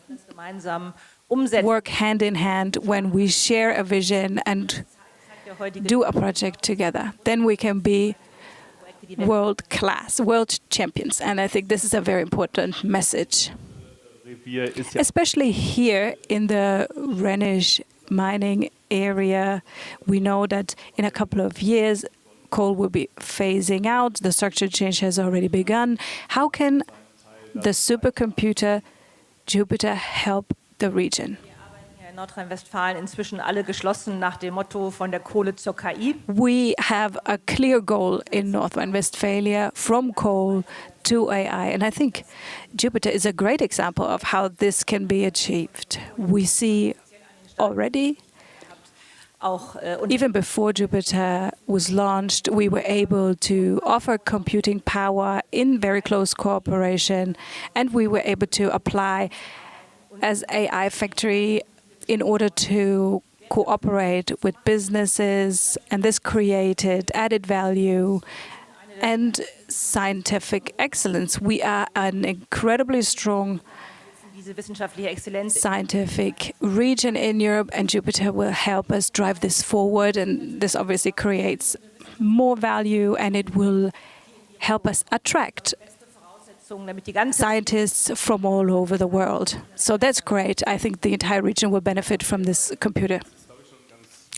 uns gemeinsam umsetzen. work hand in hand, when we share a vision and do a project together. Then we can be world class, world champions. And I think this is a very important message. Especially here in the Rhenish mining area, we know that in a couple of years, coal will be phasing out. The structure change has already begun. How can the supercomputer Jupiter help the region? In Nordrhein-Westfalen inzwischen alle geschlossen nach dem Motto von der Kohle zur KI. We have a clear goal in North Rhine-Westphalia from coal to AI. And I think Jupiter is a great example of how this can be achieved. We see already, even before Jupiter was launched, we were able to offer computing power in very close cooperation, and we were able to apply as AI factory in order to cooperate with businesses, and this created added value and scientific excellence. We are an incredibly strong Diese wissenschaftliche Exzellenz scientific region in Europe, and Jupiter will help us drive this forward, and this obviously creates more value, and it will help us attract damit die ganze scientists from all over the world. So that's great. I think the entire region will benefit from this computer.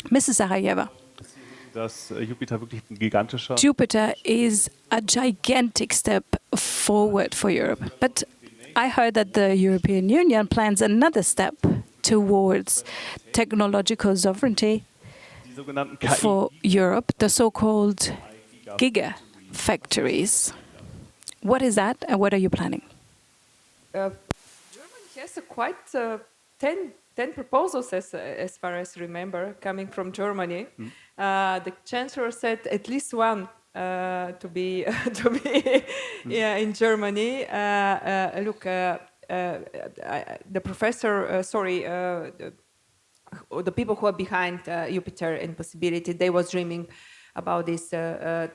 Mrs. Sarajeva. Dass Jupiter wirklich ein gigantischer Jupiter is a gigantic step forward for Europe. But I heard that the European Union plans another step towards technological sovereignty die sogenannten for Europe, the so-called gigafactories. What is that, and what are you planning? Germany has quite 10 proposals, as far as I remember, coming from Germany. The Chancellor said at least one to be yeah, in Germany. Look, the professor, the people who are behind Jupiter and possibility, they was dreaming about this they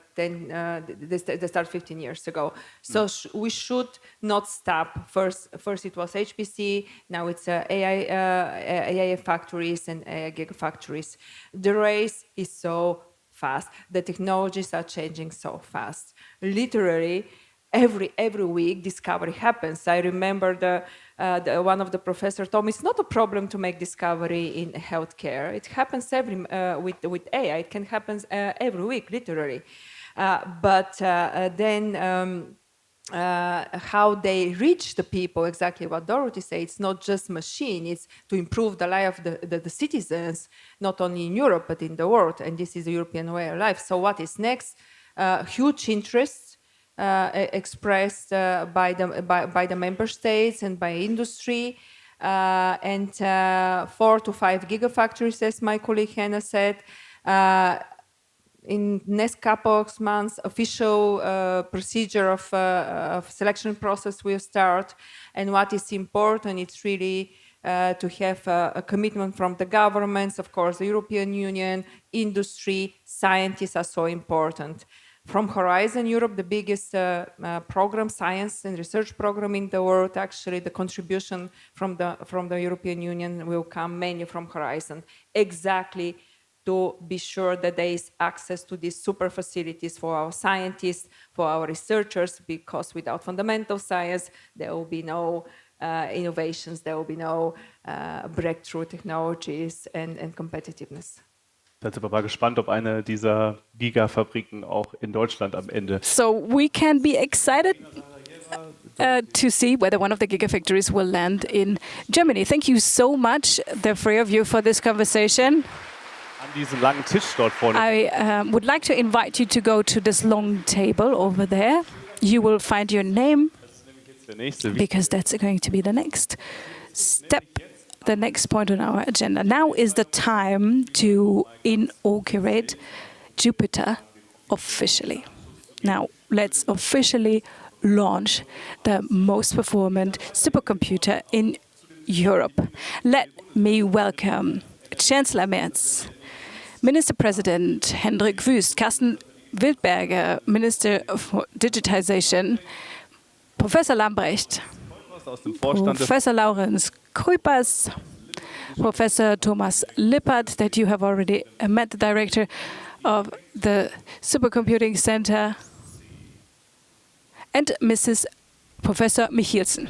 started 15 years ago. So we should not stop. First it was HPC, now it's AI factories and AI gigafactories. The race is so fast. The technologies are changing so fast. Literally, every week discovery happens. I remember one of the professors told me it's not a problem to make discovery in healthcare. It happens with AI. It can happen every week, literally. But then how they reach the people, exactly what Dorothy said, it's not just machine, it's to improve the life of the citizens, not only in Europe, but in the world. And this is the European way of life. So what is next? Huge interest expressed by the member states and by industry, and 4 to 5 gigafactories, as my colleague Hannah said. In next couple of months, official procedure of selection process will start. And what is important, it's really to have a commitment from the governments, of course, the European Union, industry, scientists are so important. From Horizon Europe, the biggest program, science and research program in the world, actually the contribution from the European Union will come mainly from Horizon, exactly to be sure that there is access to these super facilities for our scientists, for our researchers, because without fundamental science, there will be no innovations, there will be no breakthrough technologies and competitiveness. Da sind wir mal gespannt, ob eine dieser Gigafabriken auch in Deutschland am Ende. So we can be excited to see whether one of the gigafactories will land in Germany. Thank you so much, the three of you, for this conversation. An diesen langen Tisch dort vorne. I would like to invite you to go to this long table over there. You will find your name, because that's going to be the next step. The next point on our agenda. Now is the time to inaugurate Jupiter officially. Now, let's officially launch the most performant supercomputer in Europe. Let me welcome Chancellor Merz, Minister President Hendrik Wüst, Carsten Wildberger, Minister for Digitization, Professor Lambrecht, aus dem Vorstand des Professor Laurens Kuipers, Professor Thomas Lippert, that you have already met, the director of the Supercomputing Centre, and Mrs. Professor Michielsen.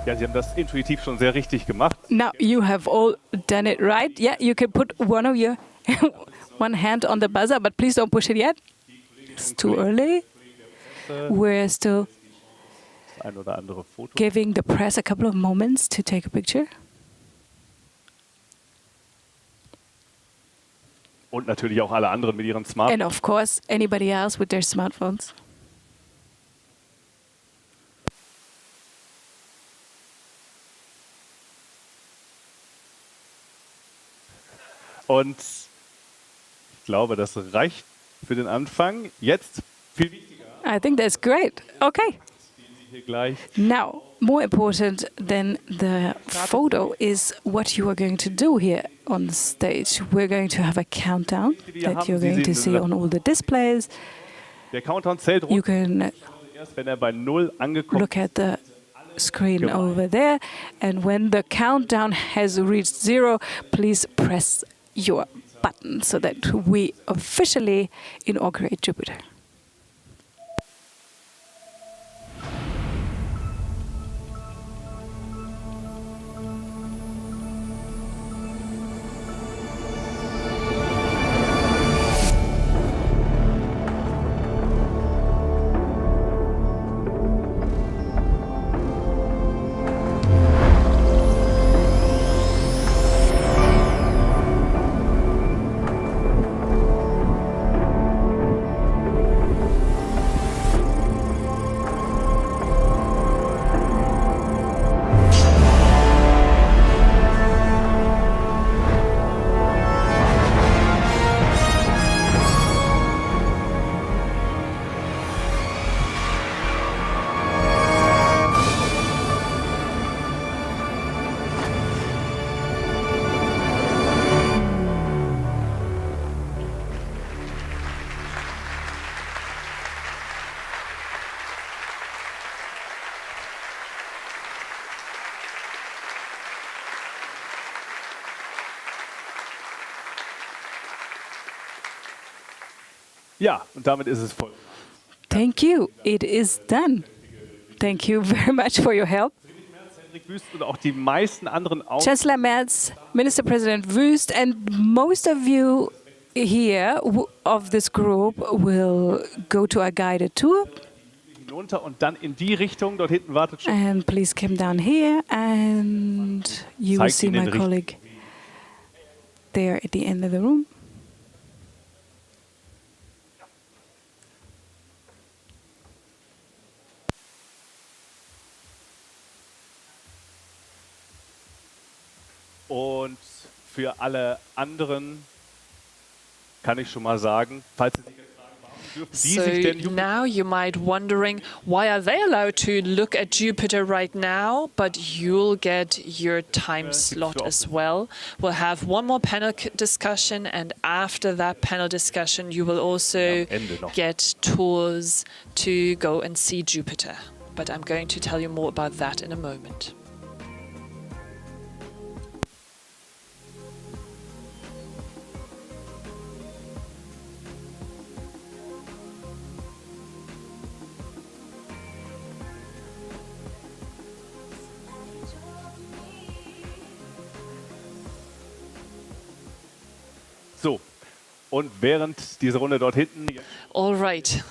Ja, Sie haben das intuitiv schon sehr richtig gemacht. Now you have all done it right. Yeah, you can put one hand on the buzzer, but please don't push it yet. It's too early. We're still Das ein oder andere Foto. giving the press a couple of moments to take a picture. Und natürlich auch alle anderen mit ihren Smartphones. And of course, anybody else with their smartphones. Und ich glaube, das reicht für den Anfang. Jetzt viel wichtiger. I think that's great. Okay. Hier gleich. Now, more important than the photo is what you are going to do here on the stage. We're going to have a countdown that you're going to see on all the displays. Der Countdown zählt You runter, can erst wenn er bei 0 angekommen look at the screen over there, and when the countdown has reached 0, please press your button so that we officially inaugurate Jupiter. Ja, und damit ist es voll. Thank you. It is done. Thank you very much for your help. Hendrik Wüst und auch die meisten anderen auch. Chancellor Merz, Minister President Wüst, and most of you here of this group will go to a guided tour. Hinunter und dann in die Richtung. Dort hinten wartet schon. And please come down here, and you will Zeigt see Ihnen my den colleague there at the end of the room. Und für alle anderen kann ich schon mal sagen, falls Sie sich jetzt fragen, warum dürfen Sie sich denn So now you might wondering, why are they allowed to look at Jupiter right now, but you'll get your time slot as well. We'll have one more panel discussion, and after that panel discussion, you will also get tours to go and see Jupiter. But I'm going to tell you more about that in a moment. So, und während diese Runde dort hinten All right.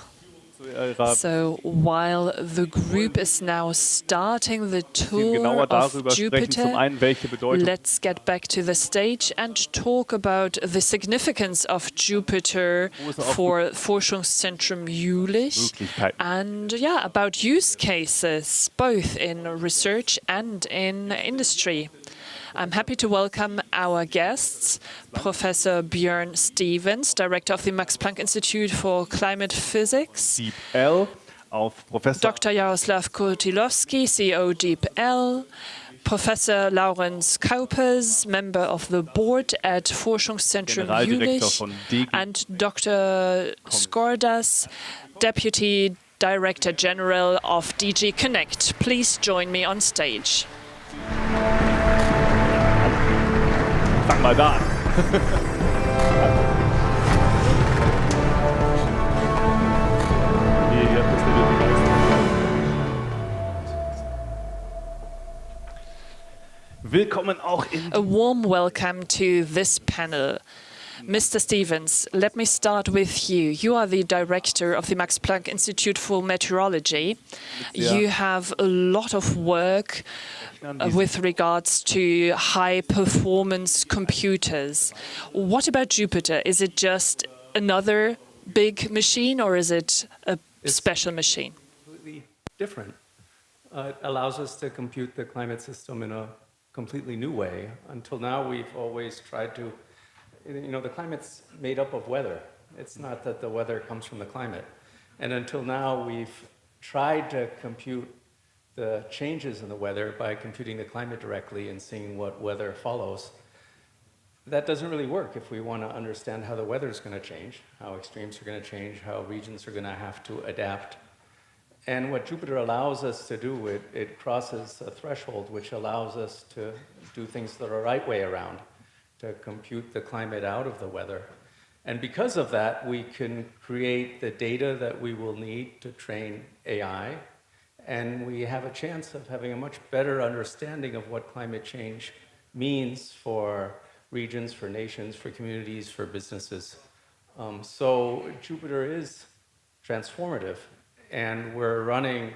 So while the group is now starting the tour genauer of darüber sprechen, zum Jupiter, einen, welche Bedeutung let's get back to the stage and talk about the significance of Jupiter for Forschungszentrum Jülich and about use cases both in research and in industry. I'm happy to welcome our guests, Professor Björn Stevens, Director of the Max Planck Institute for Climate Physics, DeepL, auf Professor Dr. Jaroslav Kurtilowski, CEO DeepL, Professor Laurens Kaupers, member of the board at Forschungszentrum Jülich, and Dr. Skordas, Deputy Director General of DG Connect. Please join me on stage. Fang mal da an. Willkommen auch in A warm welcome to this panel. Mr. Stevens, let me start with you. You are the director of the Max Planck Institute for Meteorology. You have a lot of work with regards to high-performance computers. What about Jupiter? Is it just another big machine, or is it a special machine? Completely different. It allows us to compute the climate system in a completely new way. Until now, we've always tried to, the climate's made up of weather. It's not that the weather comes from the climate. And until now, we've tried to compute the changes in the weather by computing the climate directly and seeing what weather follows. That doesn't really work if we want to understand how the weather is going to change, how extremes are going to change, how regions are going to have to adapt. And what Jupiter allows us to do, it crosses a threshold which allows us to do things the right way around, to compute the climate out of the weather. And because of that, we can create the data that we will need to train AI, and we have a chance of having a much better understanding of what climate change means for regions, for nations, for communities, for businesses. So Jupiter is transformative, and we're running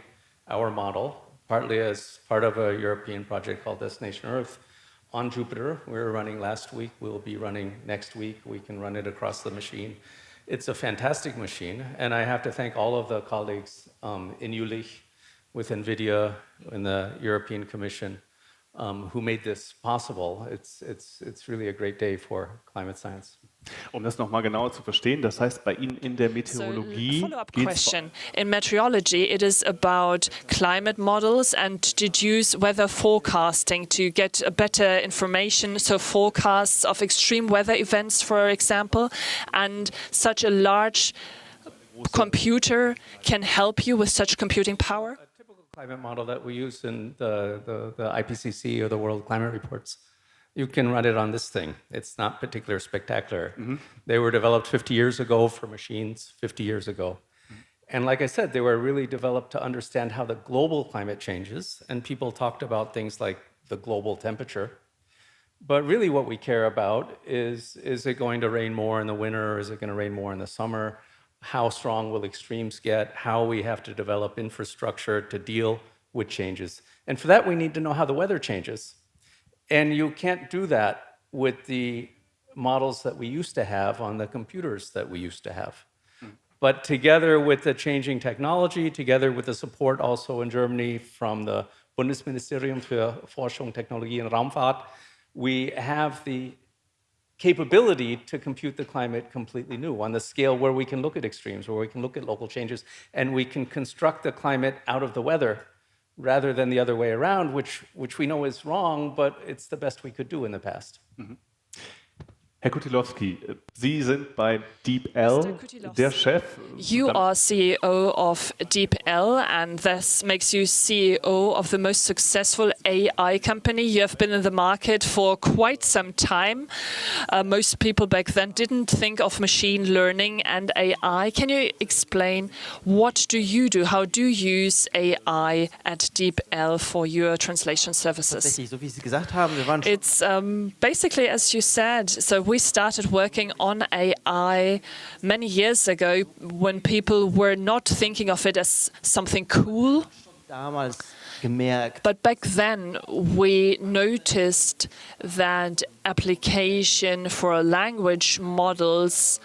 our model, partly as part of a European project called Destination Earth, on Jupiter. We were running last week, we'll be running next week. We can run it across the machine. It's a fantastic machine, and I have to thank all of the colleagues in Jülich, with NVIDIA and the European Commission who made this possible. It's really a great day for climate science. Das nochmal genauer zu verstehen, das heißt, bei Ihnen in der Meteorologie follow-up question. In meteorology, it is about climate models and deduce weather forecasting to get a better information, so forecasts of extreme weather events, for example, and such a large computer can help you with such computing power? Climate model that we use in the IPCC or the World Climate Reports. You can run it on this thing. It's not particularly spectacular. They were developed 50 years ago for machines, 50 years ago. And like I said, they were really developed to understand how the global climate changes. And people talked about things like the global temperature. But really what we care about is it going to rain more in the winter? Or is it going to rain more in the summer? How strong will extremes get? How we have to develop infrastructure to deal with changes. And for that, we need to know how the weather changes. And you can't do that with the models that we used to have on the computers that we used to have. But together with the changing technology, together with the support also in Germany from the Bundesministerium für Forschung, Technologie und Raumfahrt, we have the capability to compute the climate completely new on the scale where we can look at extremes, where we can look at local changes, and we can construct the climate out of the weather rather than the other way around, which we know is wrong, but it's the best we could do in the past. Herr Kurtilowski, Sie sind bei DeepL der Chef. You are CEO of DeepL, and this makes you CEO of the most successful AI company. You have been in the market for quite some time. Most people back then didn't think of machine learning and AI. Can you explain what do you do? How do you use AI at DeepL for your translation services? It's basically as you said. So we we started working on AI many years ago when people were not thinking of it as something cool. But back then, we noticed that application for language models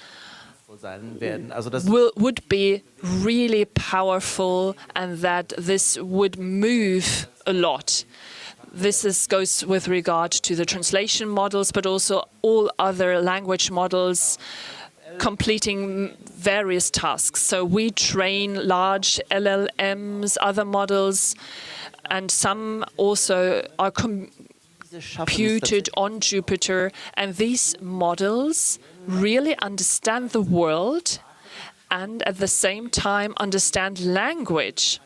would be really powerful and that this would move a lot. This goes with regard to the translation models, but also all other language models completing various tasks. So we train large LLMs, other models, and some also are computed on Jupyter. And these models really understand the world and at the same time understand language.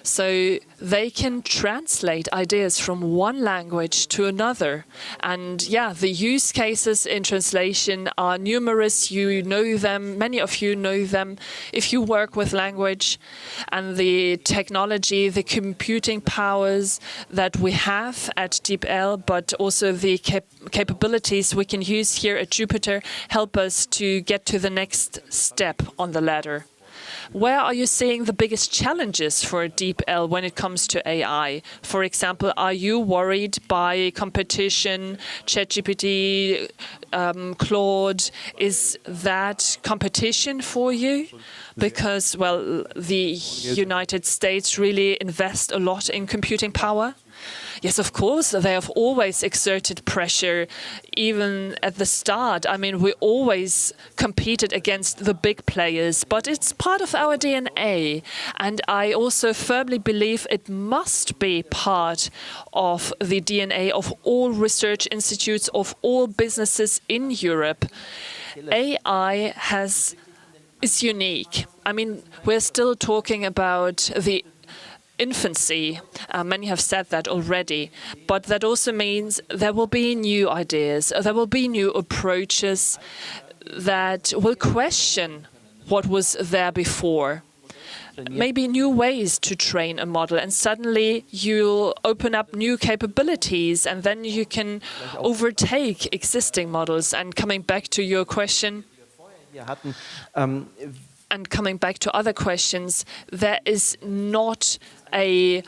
So they can translate ideas from one language to another. And yeah, the use cases in translation are numerous. You know them, many of you know them if you work with language. And the technology, the computing powers that we have at DeepL, but also the capabilities we can use here at Jupyter help us to get to the next step on the ladder. Where are you seeing the biggest challenges for DeepL when it comes to AI? For example, are you worried by competition, ChatGPT, Claude? Is that competition for you? Because, well, the United States really invest a lot in computing power. Yes, of course, they have always exerted pressure, even at the start. I mean, we always competed against the big players, but it's part of our DNA. And I also firmly believe it must be part of the DNA of all research institutes, of all businesses in Europe. AI is unique. I mean, we're still talking about the infancy. Many have said that already. But that also means there will be new ideas, there will be new approaches that will question what was there before. Maybe new ways to train a model, and suddenly you'll open up new capabilities, and then you can overtake existing models. And coming back to your question, and coming back to other questions, there is not a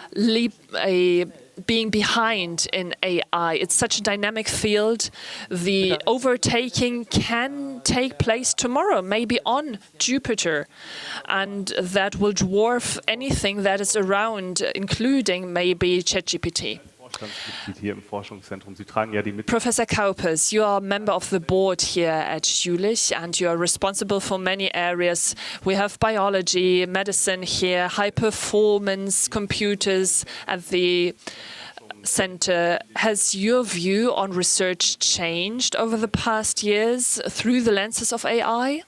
being behind in AI. It's such a dynamic field. The overtaking can take place tomorrow, maybe on Jupyter, and that will dwarf anything that is around, including maybe ChatGPT. Hier im Forschungszentrum. Sie tragen ja die Professor Kaupers, you are a member of the board here at Jülich and you are responsible for many areas. We have biology, medicine here, high-performance computers at the center. Has your view on research changed over the past years through the lenses of AI?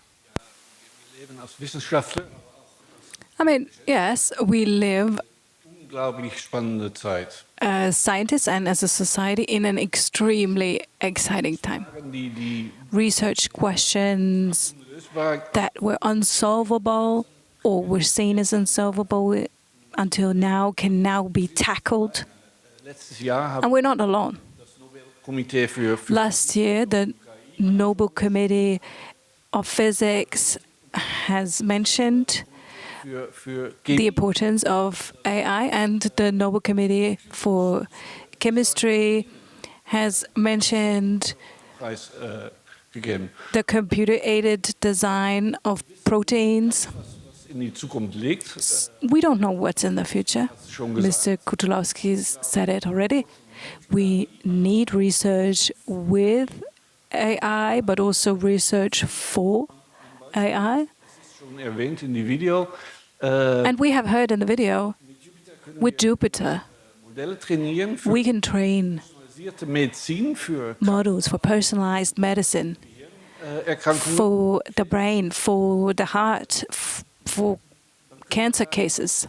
I mean, yes, we live as scientists and as a society in an extremely exciting time. Research questions that were unsolvable or were seen as unsolvable until now can now be tackled. And we're not alone. Last year, the Nobel Committee of Physics has mentioned the importance of AI, and the Nobel Committee for Chemistry has mentioned the computer-aided design of proteins. We don't know what's in the future. Mr. Kutulowski said it already. We need research with AI, but also research for AI. And we have heard in the video, with Jupyter, we can train models for personalized medicine, for the brain, for the heart, for cancer cases.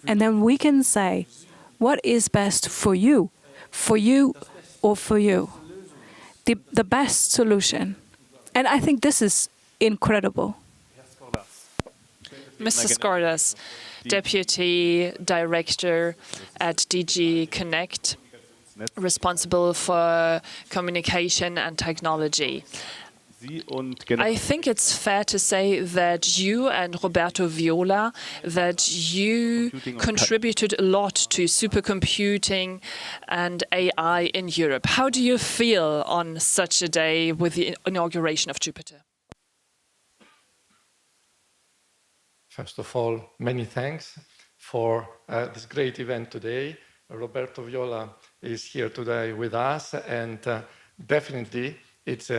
And then we can say, what is best for you or for you? The best solution. And I think this is incredible. Mr. Skordas, Deputy Director at DG Connect, responsible for communication and technology. I think it's fair to say that you and Roberto Viola, that you contributed a lot to supercomputing and AI in Europe. How do you feel on such a day with the inauguration of Jupiter? First of all, many thanks for this great event today. Roberto Viola is here today with us, and definitely it's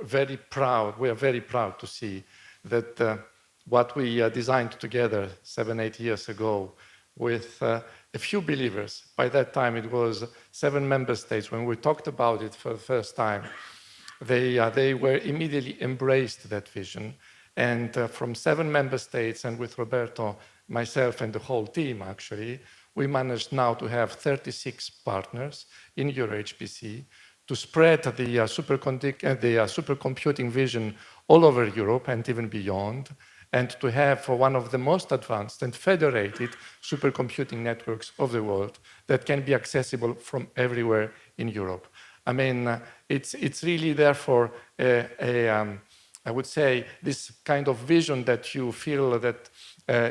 very proud. We are very proud to see that what we designed together 7-8 years ago with a few believers. By that time, it was 7 member states. When we talked about it for the first time, they were immediately embraced that vision. And from 7 member states, and with Roberto, myself, and the whole team, actually, we managed now to have 36 partners in EuroHPC to spread the supercomputing vision all over Europe and even beyond, and to have one of the most advanced and federated supercomputing networks of the world that can be accessible from everywhere in Europe. I mean, it's really therefore I would say, this kind of vision that you feel that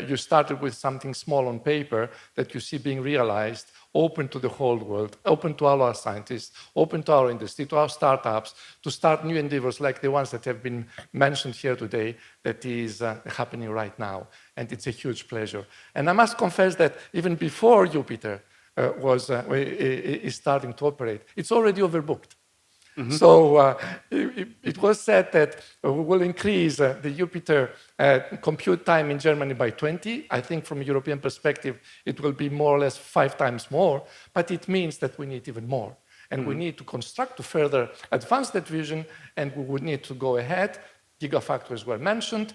you started with something small on paper that you see being realized, open to the whole world, open to all our scientists, open to our industry, to our startups, to start new endeavors like the ones that have been mentioned here today, that is happening right now. And it's a huge pleasure. And I must confess that even before Jupiter is starting to operate, it's already overbooked. Mm-hmm. So it was said that we will increase the Jupiter compute time in Germany by 20. I think from a European perspective, it will be more or less 5 times more, but it means that we need even more. And we need to construct to further advance that vision, and we would need to go ahead. Gigafactories were mentioned,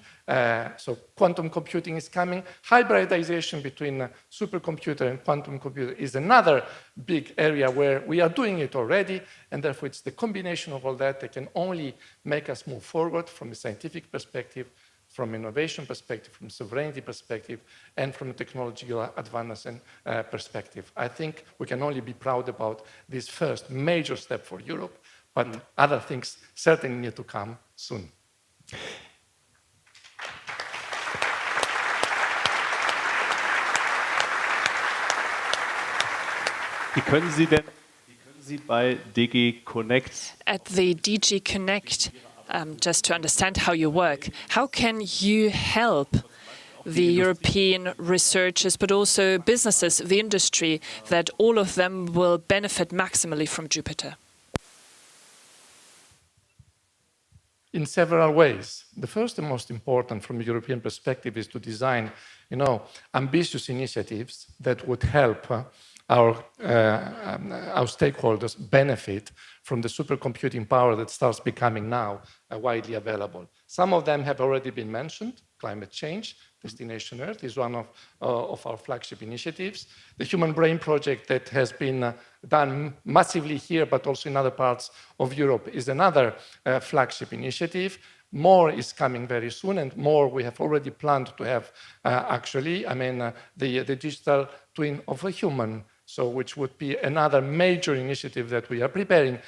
so quantum computing is coming. Hybridization between supercomputer and quantum computer is another big area where we are doing it already, and therefore it's the combination of all that can only make us move forward from a scientific perspective, from innovation perspective, from sovereignty perspective, and from a technological advance and perspective. I think we can only be proud about this first major step for Europe, but other things certainly need to come soon. Wie können Sie bei DG Connect at the DG Connect, just to understand how you work, how can you help the European researchers, but also businesses, the industry, that all of them will benefit maximally from Jupiter? In several ways. The first and most important from a European perspective is to design, ambitious initiatives that would help our stakeholders benefit from the supercomputing power that starts becoming now widely available. Some of them have already been mentioned. Climate change, Destination Earth is one of our flagship initiatives. The Human Brain Project that has been done massively here, but also in other parts of Europe, is another flagship initiative. More is coming very soon, and more we have already planned to have, actually. I mean, the digital twin of a human, so which would be another major initiative that we are preparing.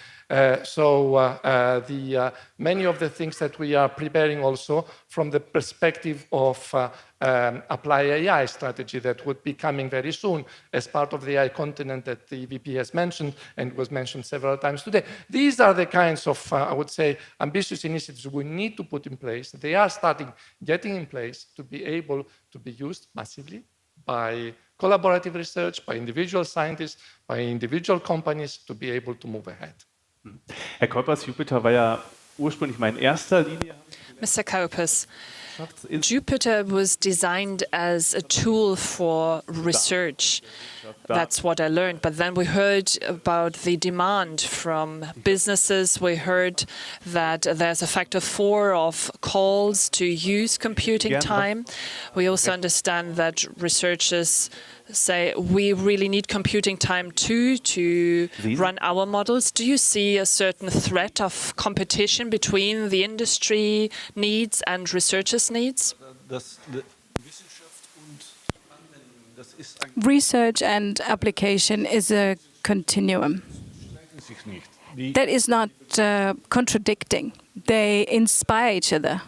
Many of the things that we are preparing also from the perspective of apply AI strategy that would be coming very soon as part of the AI continent that the VP has mentioned and was mentioned several times today. These are the kinds of, I would say, ambitious initiatives we need to put in place. They are getting in place to be able to be used massively by collaborative research, by individual scientists, by individual companies to be able to move ahead. Herr Kuipers, Jupiter war ja ursprünglich mal in erster Linie. Mr. Kuipers, Jupiter was designed as a tool for research. That's what I learned. But then we heard about the demand from businesses. We heard that there's a factor 4 of calls to use computing time. We also understand that researchers say we really need computing time too to run our models. Do you see a certain threat of competition between the industry needs and researchers' needs? Research and application is a continuum. That is not contradicting. They inspire each other.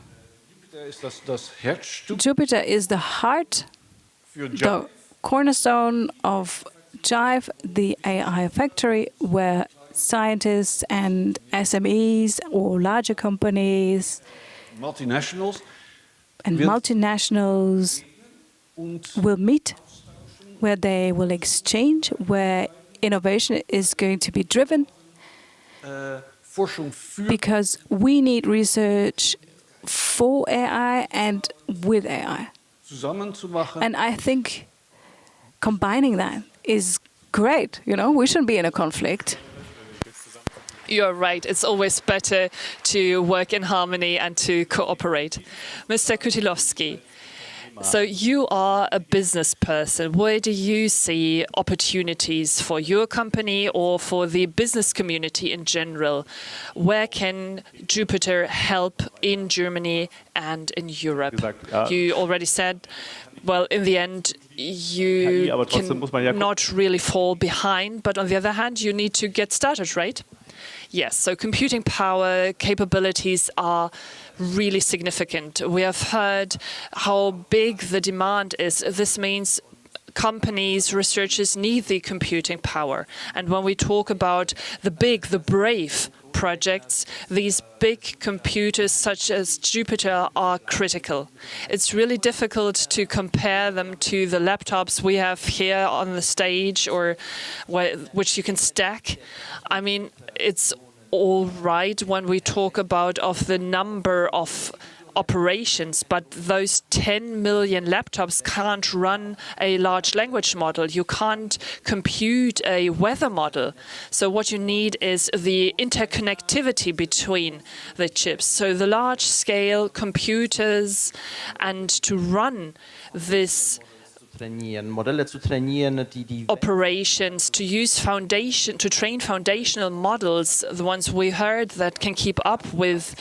Jupiter is the heart, the cornerstone of Jive, the AI factory, where scientists and SMEs or larger companies and multinationals will meet, where they will exchange, where innovation is going to be driven, because we need research for AI and with AI. And I think combining that is great. You know, we shouldn't be in a conflict. You're right. It's always better to work in harmony and to cooperate. Mr. Kutilowski, so you are a business person. Where do you see opportunities for your company or for the business community in general? Where can Jupiter help in Germany and in Europe? You already said, well, in the end, you cannot really fall behind, but on the other hand, you need to get started, right? Yes, so computing power capabilities are really significant. We have heard how big the demand is. This means companies, researchers need the computing power. And when we talk about the big, the brave projects, these big computers such as Jupiter are critical. It's really difficult to compare them to the laptops we have here on the stage or which you can stack. I mean, it's all right when we talk about the number of operations, but those 10 million laptops can't run a large language model. You can't compute a weather model. So what you need is the interconnectivity between the chips. So the large-scale computers and to run this operations, to use to train foundational models, the ones we heard that can keep up with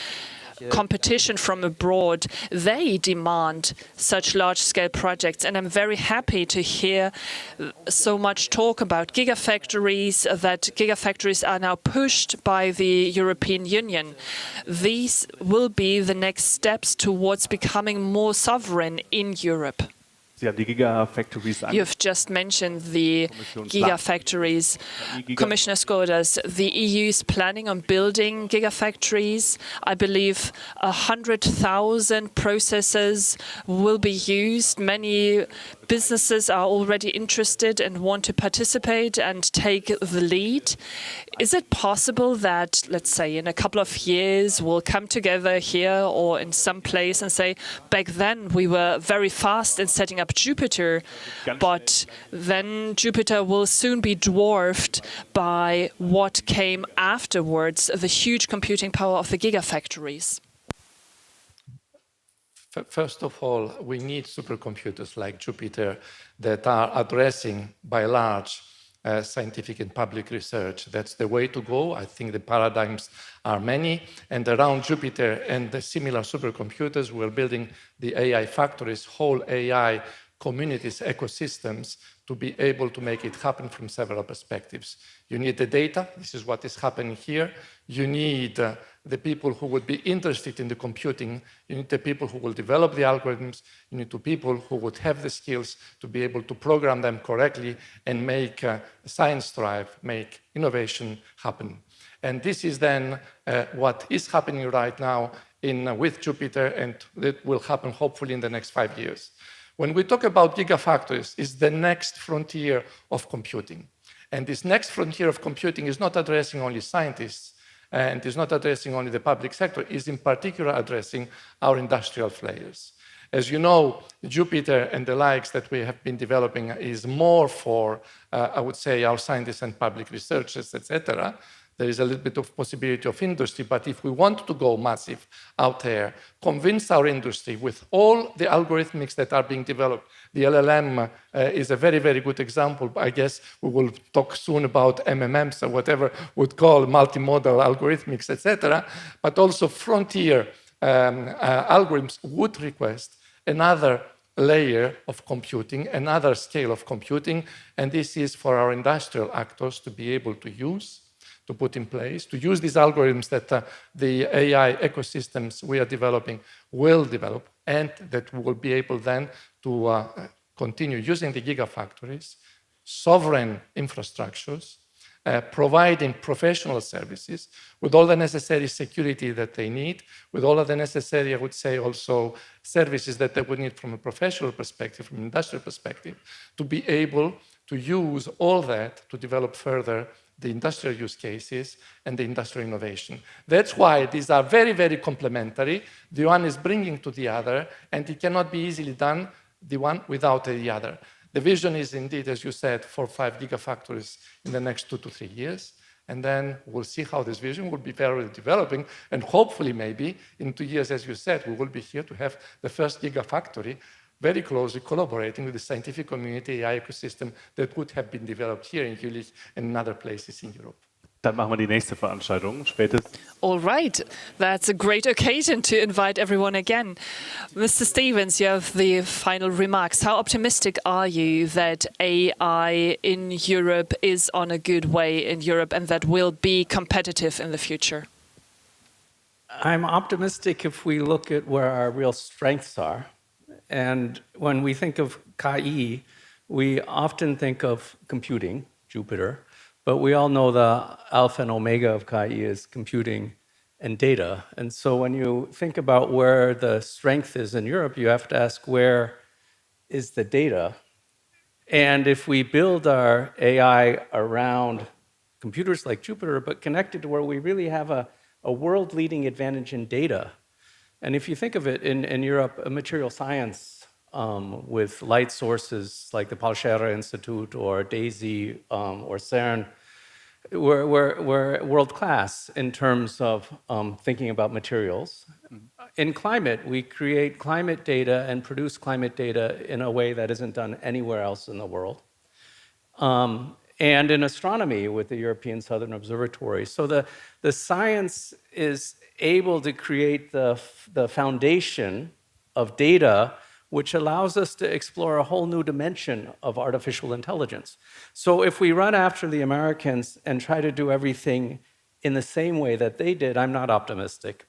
competition from abroad, they demand such large-scale projects. And I'm very happy to hear so much talk about gigafactories, that gigafactories are now pushed by the European Union. These will be the next steps towards becoming more sovereign in Europe. You've just mentioned the gigafactories. Commissioner Scholz, the EU is planning on building gigafactories. I believe 100,000 processors will be used. Many businesses are already interested and want to participate and take the lead. Is it possible that, let's say, in a couple of years, we'll come together here or in some place and say, back then we were very fast in setting up Jupiter, but then Jupiter will soon be dwarfed by what came afterwards, the huge computing power of the gigafactories? First of all, we need supercomputers like Jupiter that are addressing, by large, scientific and public research. That's the way to go. I think the paradigms are many. And around Jupiter and the similar supercomputers, we're building the AI factories, whole AI communities, ecosystems, to be able to make it happen from several perspectives. You need the data. This is what is happening here. You need the people who would be interested in the computing. You need the people who will develop the algorithms. You need the people who would have the skills to be able to program them correctly and make science thrive, make innovation happen. And this is then what is happening right now with Jupiter, and it will happen hopefully in the next 5 years. When we talk about gigafactories, it's the next frontier of computing. And this next frontier of computing is not addressing only scientists, and is not addressing only the public sector, is in particular addressing our industrial players. As you know, Jupiter and the likes that we have been developing is more for, I would say, our scientists and public researchers, etc. There is a little bit of possibility of industry, but if we want to go massive out there, convince our industry with all the algorithmics that are being developed. The LLM is a very, very good example. I guess we will talk soon about MMMs or whatever would call multimodal algorithmics, etc. But also frontier algorithms would request another layer of computing, another scale of computing, and this is for our industrial actors to be able to use. to put in place, to use these algorithms that the AI ecosystems we are developing will develop, and that we will be able then to continue using the gigafactories, sovereign infrastructures, providing professional services with all the necessary security that they need, with all of the necessary, I would say, also services that they would need from a professional perspective, from an industrial perspective, to be able to use all that to develop further the industrial use cases and the industrial innovation. That's why these are very, very complementary. The one is bringing to the other, and it cannot be easily done, the one without the other. The vision is indeed, as you said, 4 or 5 gigafactories in the next 2 to 3 years. And then we'll see how this vision will be very developing. And hopefully, maybe in 2 years, as you said, we will be here to have the first gigafactory very closely collaborating with the scientific community AI ecosystem that would have been developed here in Jülich and in other places in Europe. Dann machen wir die nächste Veranstaltung spätestens. All right, that's a great occasion to invite everyone again. Mr. Stevens, you have the final remarks. How optimistic are you that AI in Europe is on a good way in Europe and that will be competitive in the future? I'm optimistic if we look at where our real strengths are. And when we think of KI, we often think of computing, Jupyter, but we all know the alpha and omega of KI is computing and data. And so when you think about where the strength is in Europe, you have to ask, where is the data? And if we build our AI around computers like Jupyter, but connected to where we really have a world-leading advantage in data. And if you think of it in Europe, a material science with light sources like the Paul Scherrer Institute or DAISY or CERN, we're world-class in terms of thinking about materials. In climate, we create climate data and produce climate data in a way that isn't done anywhere else in the world. And in astronomy with the European Southern Observatory. So the science is able to create the foundation of data which allows us to explore a whole new dimension of artificial intelligence. So if we run after the Americans and try to do everything in the same way that they did, I'm not optimistic.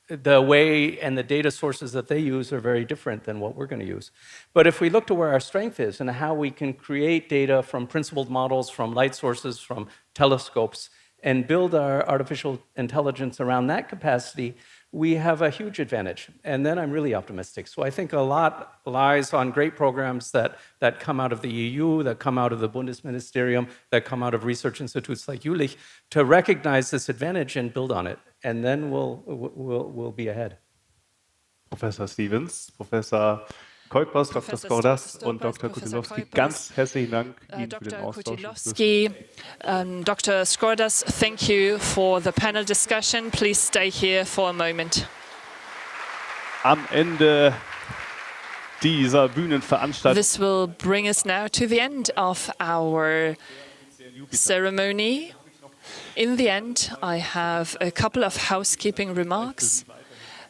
The way and the data sources that they use are very different than what we're going to use. But if we look to where our strength is and how we can create data from principled models, from light sources, from telescopes, and build our artificial intelligence around that capacity, we have a huge advantage. And then I'm really optimistic. So I think a lot lies on great programs that come out of the EU, that come out of the Bundesministerium, that come out of research institutes like Jülich, to recognize this advantage and build on it. And then we'll be ahead. Professor Stevens, Professor Kuipers, Dr. Scholz und Dr. Kutilowski, ganz herzlichen Dank Ihnen für den Austausch. Dr. Scholz, thank you for the panel discussion. Please stay here for a moment. Am Ende dieser Bühnenveranstaltung. This will bring us now to the end of our ceremony. In the end, I have a couple of housekeeping remarks.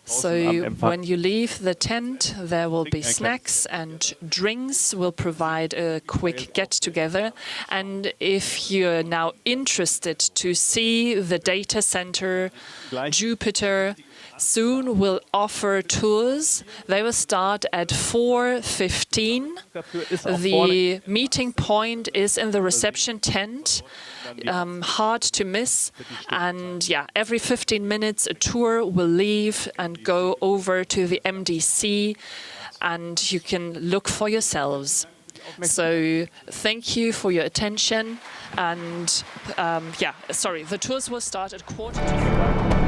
So when you leave the tent, there will be snacks and drinks. We'll provide a quick get-together. And if you're now interested to see the data center, Jupyter, soon we'll offer tours. They will start at 4:15. The meeting point is in the reception tent. Hard to miss, and yeah, every 15 minutes a tour will leave and go over to the MDC, and you can look for yourselves. So thank you for your attention, and the tours will start at 4:45.